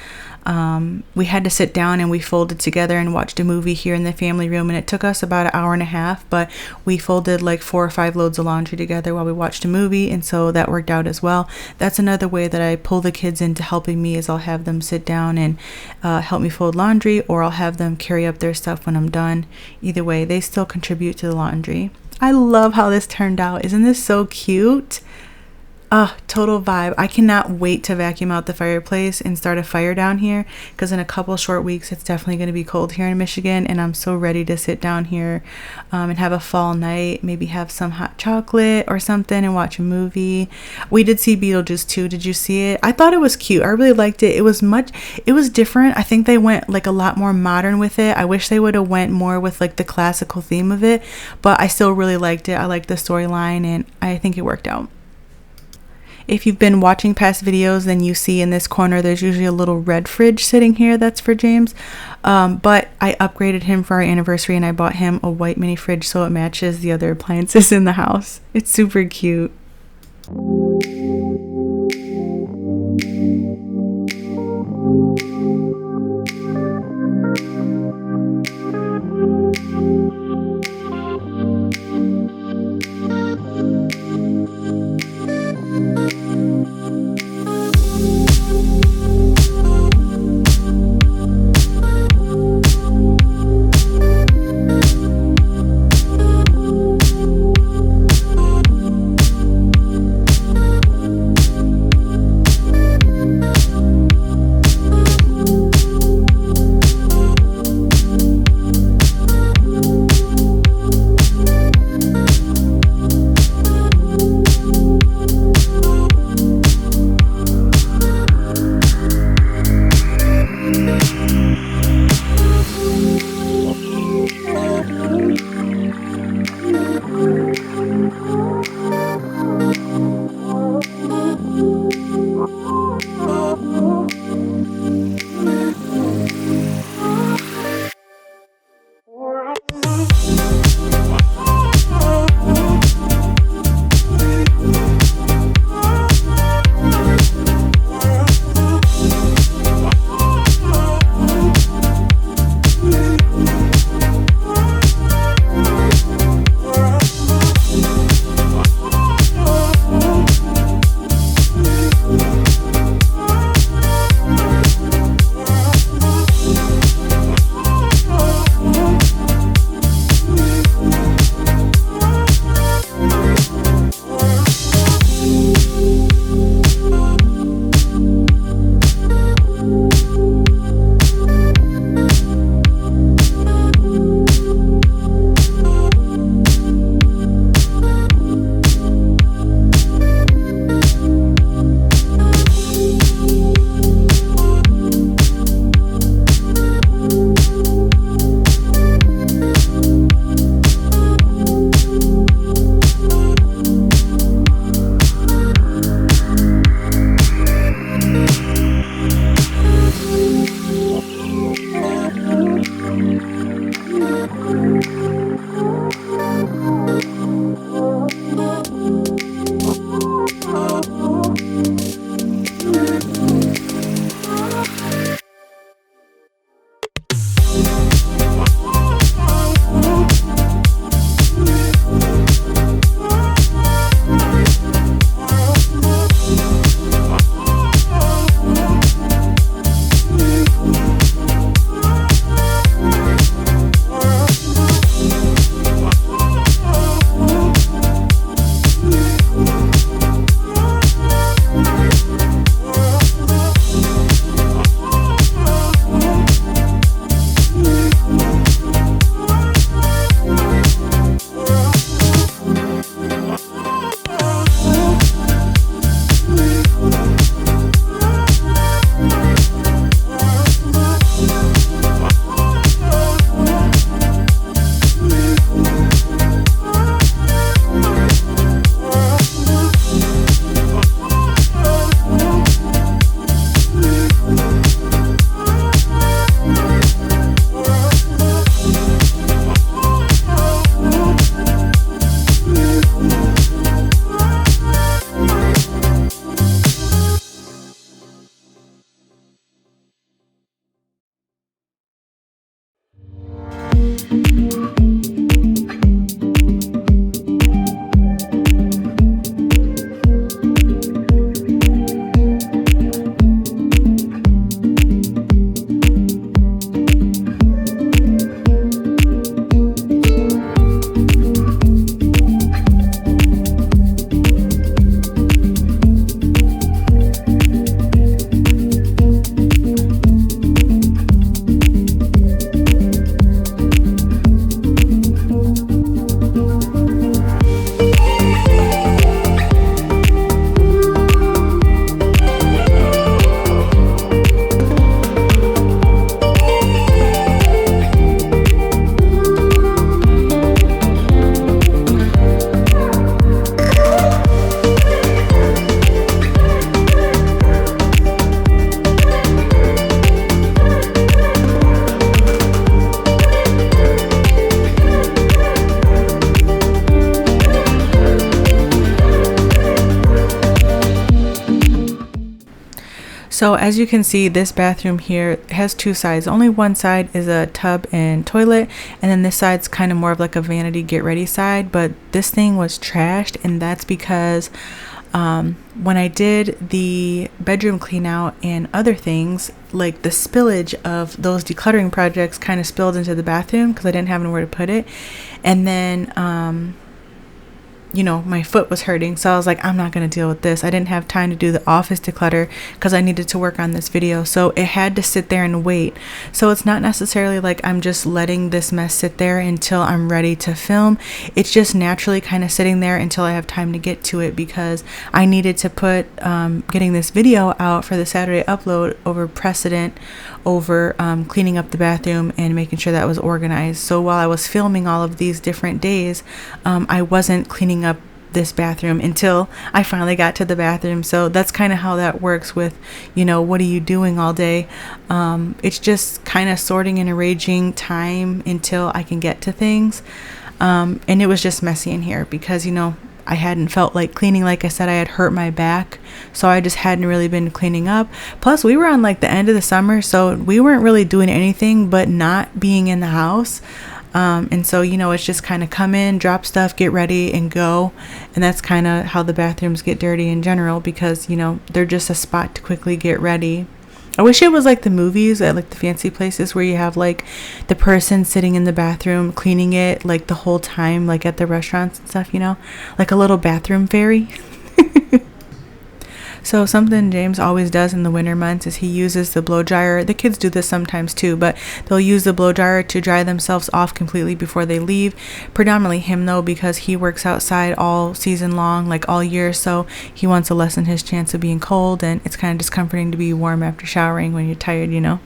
We had to sit down and we folded together and watched a movie here in the family room, and it took us about an hour and a half, but we folded like 4 or 5 loads of laundry together while we watched a movie, and so that worked out as well. That's another way that I pull the kids into helping me, is I'll have them sit down and help me fold laundry, or I'll have them carry up their stuff when I'm done. Either way, they still contribute to the laundry. I love how this turned out. Isn't this so cute? Total vibe. I cannot wait to vacuum out the fireplace and start a fire down here, because in a couple short weeks it's definitely going to be cold here in Michigan, and I'm so ready to sit down here and have a fall night, maybe have some hot chocolate or something and watch a movie. We did see Beetlejuice too. Did you see it? I thought it was cute. I really liked it. It was different. I think they went like a lot more modern with it. I wish they would have went more with like the classical theme of it, but I still really liked it. I liked the storyline, and I think it worked out. If you've been watching past videos, then you see in this corner there's usually a little red fridge sitting here. That's for James, but I upgraded him for our anniversary, and I bought him a white mini fridge so it matches the other appliances in the house. It's super cute. So as you can see, this bathroom here has two sides. Only one side is a tub and toilet, and then this side's kind of more of like a vanity get ready side. But this thing was trashed, and that's because when I did the bedroom clean out and other things, like the spillage of those decluttering projects kind of spilled into the bathroom because I didn't have anywhere to put it. And then you know, my foot was hurting, so I was like, I'm not going to deal with this. I didn't have time to do the office declutter because I needed to work on this video, so it had to sit there and wait. So it's not necessarily like I'm just letting this mess sit there until I'm ready to film. It's just naturally kind of sitting there until I have time to get to it, because I needed to put getting this video out for the Saturday upload over precedent over cleaning up the bathroom and making sure that was organized. So while I was filming all of these different days, I wasn't cleaning up this bathroom until I finally got to the bathroom. So that's kind of how that works with, you know, what are you doing all day? It's just kind of sorting and arranging time until I can get to things. And it was just messy in here because, you know, I hadn't felt like cleaning. Like I said, I had hurt my back, so I just hadn't really been cleaning up. Plus, we were on like the end of the summer, so we weren't really doing anything but not being in the house. And so, you know, it's just kind of come in, drop stuff, get ready, and go. And that's kind of how the bathrooms get dirty in general, because, you know, they're just a spot to quickly get ready. I wish it was like the movies at like the fancy places where you have like the person sitting in the bathroom cleaning it like the whole time, like at the restaurants and stuff, you know, like a little bathroom fairy. So something James always does in the winter months is he uses the blow dryer. The kids do this sometimes too, but they'll use the blow dryer to dry themselves off completely before they leave. Predominantly him though, because he works outside all season long, like all year, so he wants to lessen his chance of being cold, and it's kind of discomforting to be warm after showering when you're tired, you know.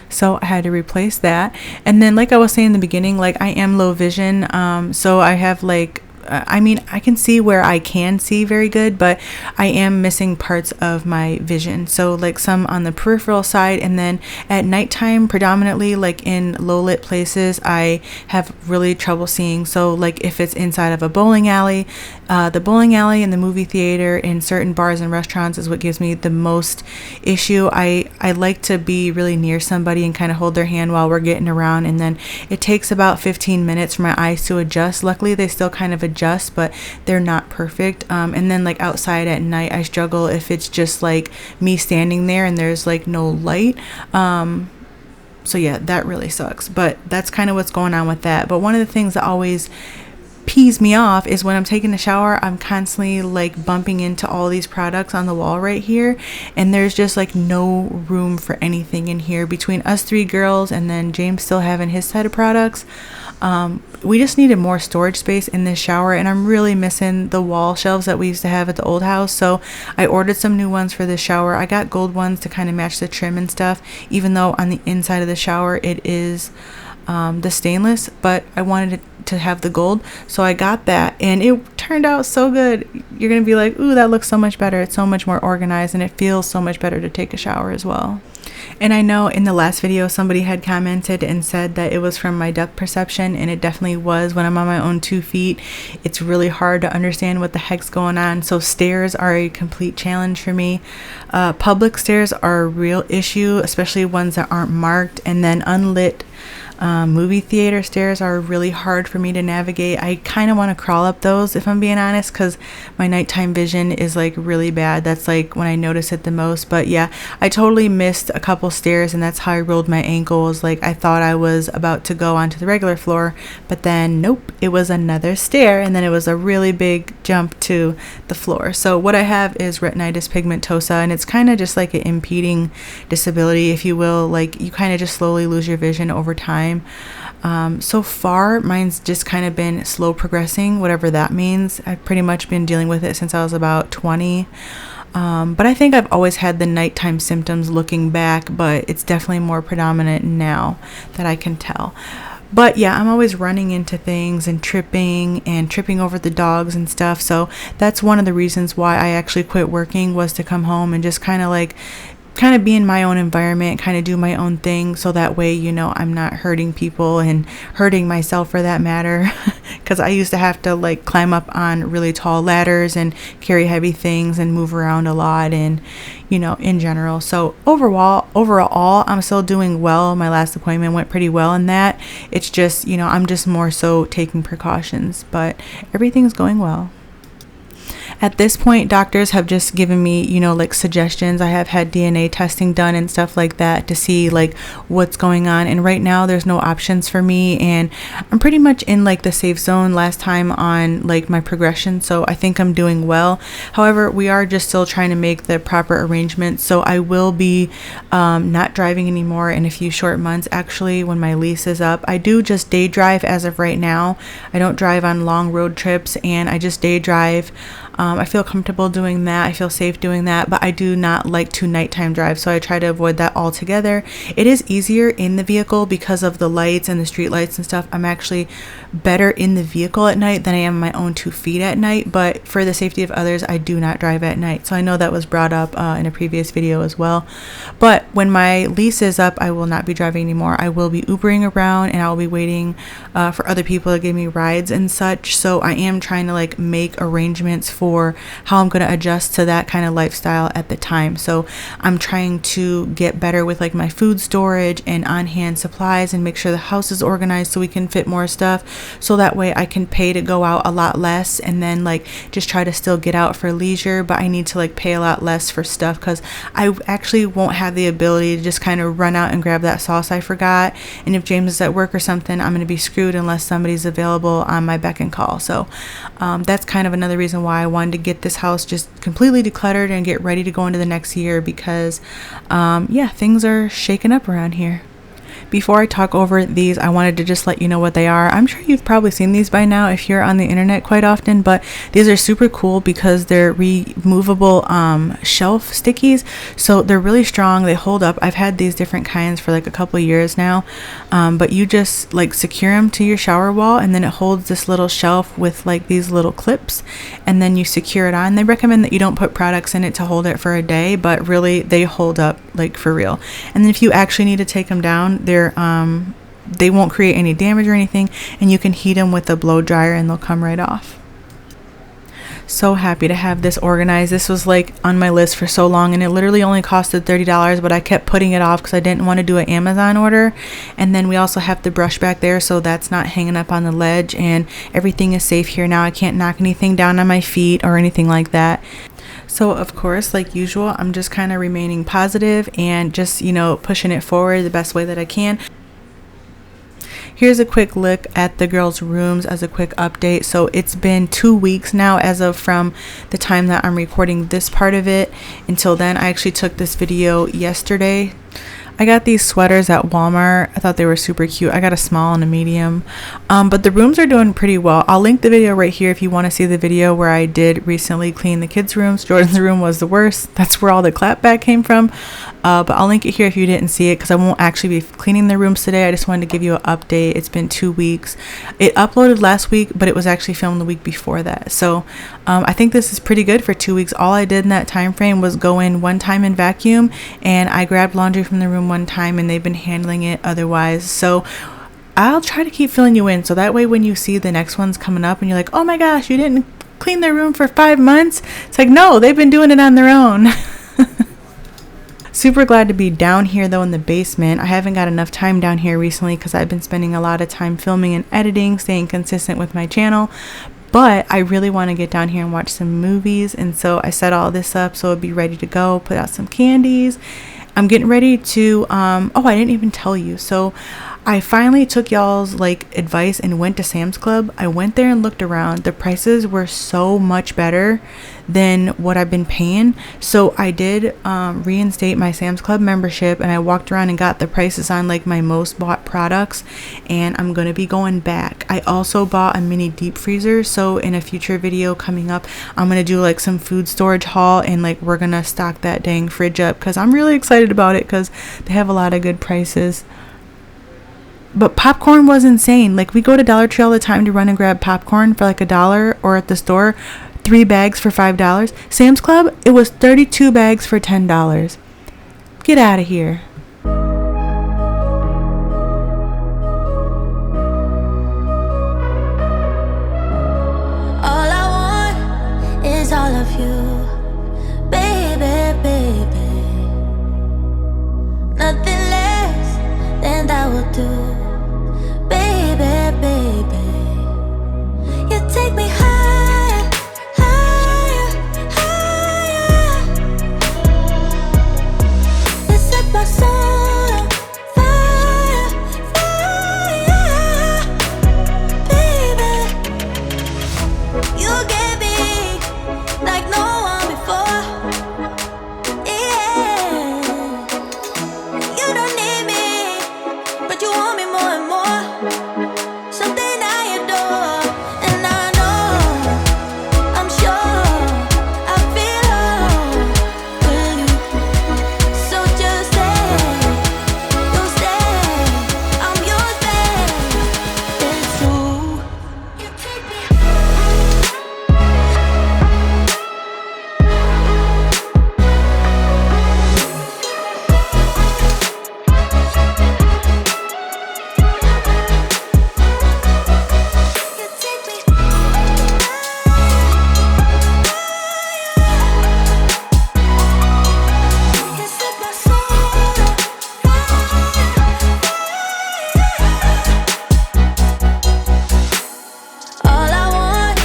So I had to replace that. And then like I was saying in the beginning, like I am low vision, so I have like I mean, I can see where I can see very good, but I am missing parts of my vision. So like some on the peripheral side, and then at nighttime, predominantly like in low lit places, I have really trouble seeing. So like if it's inside of a bowling alley, the bowling alley and the movie theater in certain bars and restaurants is what gives me the most issue. I like to be really near somebody and kind of hold their hand while we're getting around, and then it takes about 15 minutes for my eyes to adjust. Luckily, they still kind of adjust, but they're not perfect. And then like outside at night, I struggle if it's just like me standing there and there's like no light. So yeah, that really sucks, but that's kind of what's going on with that. But one of the things that always pees me off is when I'm taking a shower, I'm constantly like bumping into all these products on the wall right here, and there's just like no room for anything in here between us three girls, and then James still having his set of products. We just needed more storage space in this shower, and I'm really missing the wall shelves that we used to have at the old house. So I ordered some new ones for this shower. I got gold ones to kind of match the trim and stuff, even though on the inside of the shower it is the stainless, but I wanted it to have the gold, so I got that, and it turned out so good. You're gonna be like, ooh, that looks so much better. It's so much more organized, and it feels so much better to take a shower as well. And I know in the last video somebody had commented and said that it was from my depth perception, and it definitely was. When I'm on my own 2 feet, it's really hard to understand what the heck's going on. So stairs are a complete challenge for me. Public stairs are a real issue, especially ones that aren't marked, and then unlit movie theater stairs are really hard for me to navigate. I kind of want to crawl up those, if I'm being honest, because my nighttime vision is like really bad. That's like when I notice it the most. But yeah, I totally missed a couple stairs, and that's how I rolled my ankles. Like I thought I was about to go onto the regular floor, but then nope, it was another stair, and then it was a really big jump to the floor. So what I have is retinitis pigmentosa, and it's kind of just like an impeding disability, if you will. Like you kind of just slowly lose your vision over time. So far mine's just kind of been slow progressing, whatever that means. I've pretty much been dealing with it since I was about 20. But I think I've always had the nighttime symptoms looking back, but it's definitely more predominant now that I can tell. But yeah, I'm always running into things and tripping over the dogs and stuff. So that's one of the reasons why I actually quit working, was to come home and just kind of like kind of be in my own environment, kind of do my own thing, so that way, you know, I'm not hurting people and hurting myself for that matter. Because I used to have to like climb up on really tall ladders and carry heavy things and move around a lot, and you know, in general. So overall I'm still doing well. My last appointment went pretty well in that. It's just, you know, I'm just more so taking precautions, but everything's going well. At this point, doctors have just given me, you know, like suggestions. I have had DNA testing done and stuff like that to see like what's going on. And right now there's no options for me. And I'm pretty much in like the safe zone last time on like my progression. So I think I'm doing well. However, we are just still trying to make the proper arrangements. So I will be not driving anymore in a few short months, actually, when my lease is up. I do just day drive as of right now. I don't drive on long road trips, and I just day drive. I feel comfortable doing that. I feel safe doing that, but I do not like to nighttime drive, so I try to avoid that altogether. It is easier in the vehicle because of the lights and the street lights and stuff. I'm actually better in the vehicle at night than I am my own 2 feet at night, but for the safety of others, I do not drive at night. So I know that was brought up in a previous video as well. But when my lease is up, I will not be driving anymore. I will be Ubering around, and I'll be waiting for other people to give me rides and such. So I am trying to like make arrangements for how I'm going to adjust to that kind of lifestyle at the time. So I'm trying to get better with like my food storage and on-hand supplies, and make sure the house is organized so we can fit more stuff, so that way I can pay to go out a lot less, and then like just try to still get out for leisure, but I need to like pay a lot less for stuff, because I actually won't have the ability to just kind of run out and grab that sauce I forgot, and if James is at work or something, I'm going to be screwed unless somebody's available on my beck and call. So that's kind of another reason why I wanted to get this house just completely decluttered and get ready to go into the next year, because yeah, things are shaking up around here. Before I talk over these, I wanted to just let you know what they are. I'm sure you've probably seen these by now if you're on the internet quite often, but these are super cool because they're removable shelf stickies. So they're really strong. They hold up. I've had these different kinds for like a couple of years now, but you just like secure them to your shower wall, and then it holds this little shelf with like these little clips, and then you secure it on. They recommend that you don't put products in it to hold it for a day, but really they hold up like for real. And then if you actually need to take them down, they won't create any damage or anything, and you can heat them with a blow dryer and they'll come right off. So happy to have this organized. This was like on my list for so long, and it literally only costed $30, but I kept putting it off because I didn't want to do an Amazon order. And then we also have the brush back there, so that's not hanging up on the ledge, and everything is safe here now. I can't knock anything down on my feet or anything like that. So of course, like usual, I'm just kind of remaining positive and just, you know, pushing it forward the best way that I can. Here's a quick look at the girls' rooms as a quick update. So it's been 2 weeks now as of from the time that I'm recording this part of it until then. I actually took this video yesterday. I got these sweaters at Walmart. I thought they were super cute. I got a small and a medium. But the rooms are doing pretty well. I'll link the video right here if you want to see the video where I did recently clean the kids' rooms. Jordan's room was the worst. That's where all the clapback came from. But I'll link it here if you didn't see it, because I won't actually be cleaning the rooms today. I just wanted to give you an update. It's been 2 weeks. It uploaded last week, but it was actually filmed the week before that. So I think this is pretty good for 2 weeks. All I did in that time frame was go in one time and vacuum, and I grabbed laundry from the room one time, and they've been handling it otherwise. So I'll try to keep filling you in, so that way when you see the next ones coming up and you're like, oh my gosh, you didn't clean their room for 5 months, it's like, no, they've been doing it on their own. Super glad to be down here though in the basement. I haven't got enough time down here recently because I've been spending a lot of time filming and editing, staying consistent with my channel. But I really want to get down here and watch some movies, and so I set all this up so it'll be ready to go. Put out some candies. I'm getting ready to oh, I didn't even tell you. So I finally took y'all's like advice and went to Sam's Club. I went there and looked around. The prices were so much better than what I've been paying. So I did reinstate my Sam's Club membership, and I walked around and got the prices on like my most bought products, and I'm going to be going back. I also bought a mini deep freezer, so in a future video coming up, I'm going to do like some food storage haul, and like we're going to stock that dang fridge up because I'm really excited about it because they have a lot of good prices. But popcorn was insane. Like we go to Dollar Tree all the time to run and grab popcorn for like $1, or at the store 3 bags for $5. Sam's Club, it was 32 bags for $10. Get out of here. All I want is all of you, baby, baby. Nothing less than that will do, baby, baby. You take me higher, higher, higher. You set my soul on fire, fire, baby. You get me like no one before, yeah. You don't need me, but you want me more and more. Something I adore, and I know, I'm sure, I feel with you. So just stay, you'll stay, I'm yours, babe. It's true. You take me. You take me. You set my soul on fire. All I want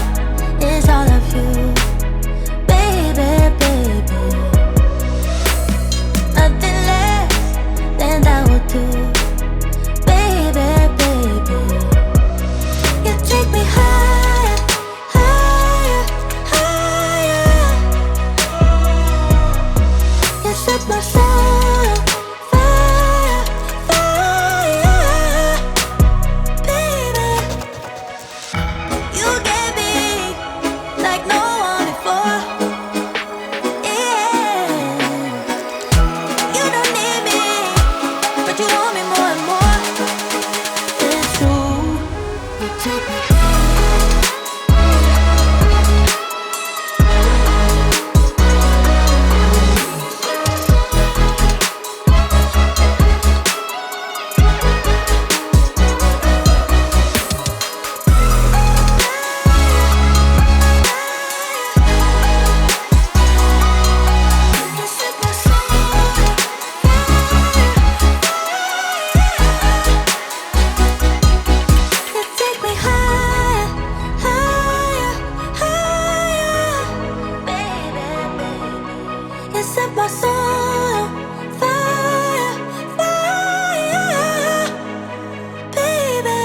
is all of you, baby, baby. Nothing less than that will do, baby, baby. You take me higher, higher, higher. You set my soul on fire, fire, baby. You get me like no one before, yeah. You don't need me, but you want me more and more. It's true. You take me. You set my soul on You take me higher, higher, higher, baby, baby. You set my soul on fire, fire, baby.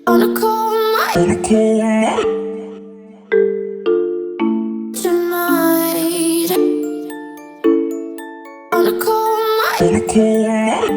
On a cold night tonight. On a cold night tonight.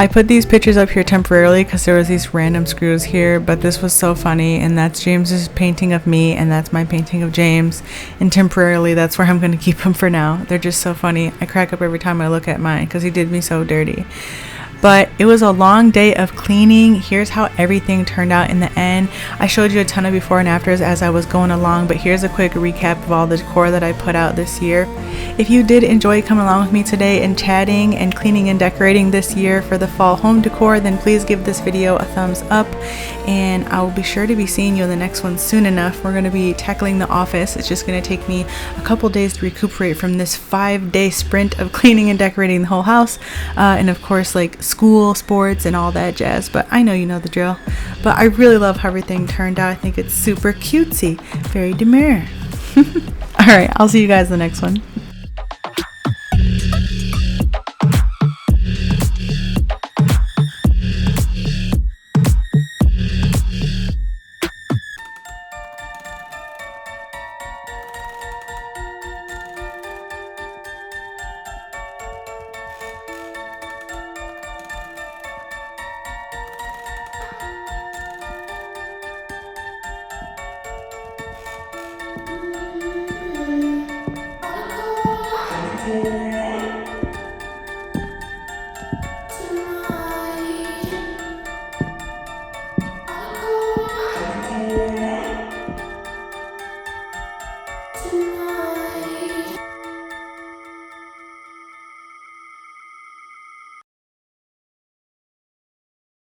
I put these pictures up here temporarily because there was these random screws here, but this was so funny, and that's James's painting of me, and that's my painting of James, and temporarily that's where I'm going to keep them for now. They're just so funny. I crack up every time I look at mine because he did me so dirty. But it was a long day of cleaning. Here's how everything turned out in the end. I showed you a ton of before and afters as I was going along, but here's a quick recap of all the decor that I put out this year. If you did enjoy coming along with me today and chatting and cleaning and decorating this year for the fall home decor, then please give this video a thumbs up, and I will be sure to be seeing you in the next one soon enough. We're going to be tackling the office. It's just going to take me a couple days to recuperate from this 5-day sprint of cleaning and decorating the whole house, and of course like school, sports, and all that jazz, but I know you know the drill. But I really love how everything turned out. I think it's super cutesy, very demure. Alright, I'll see you guys in the next one. Oh my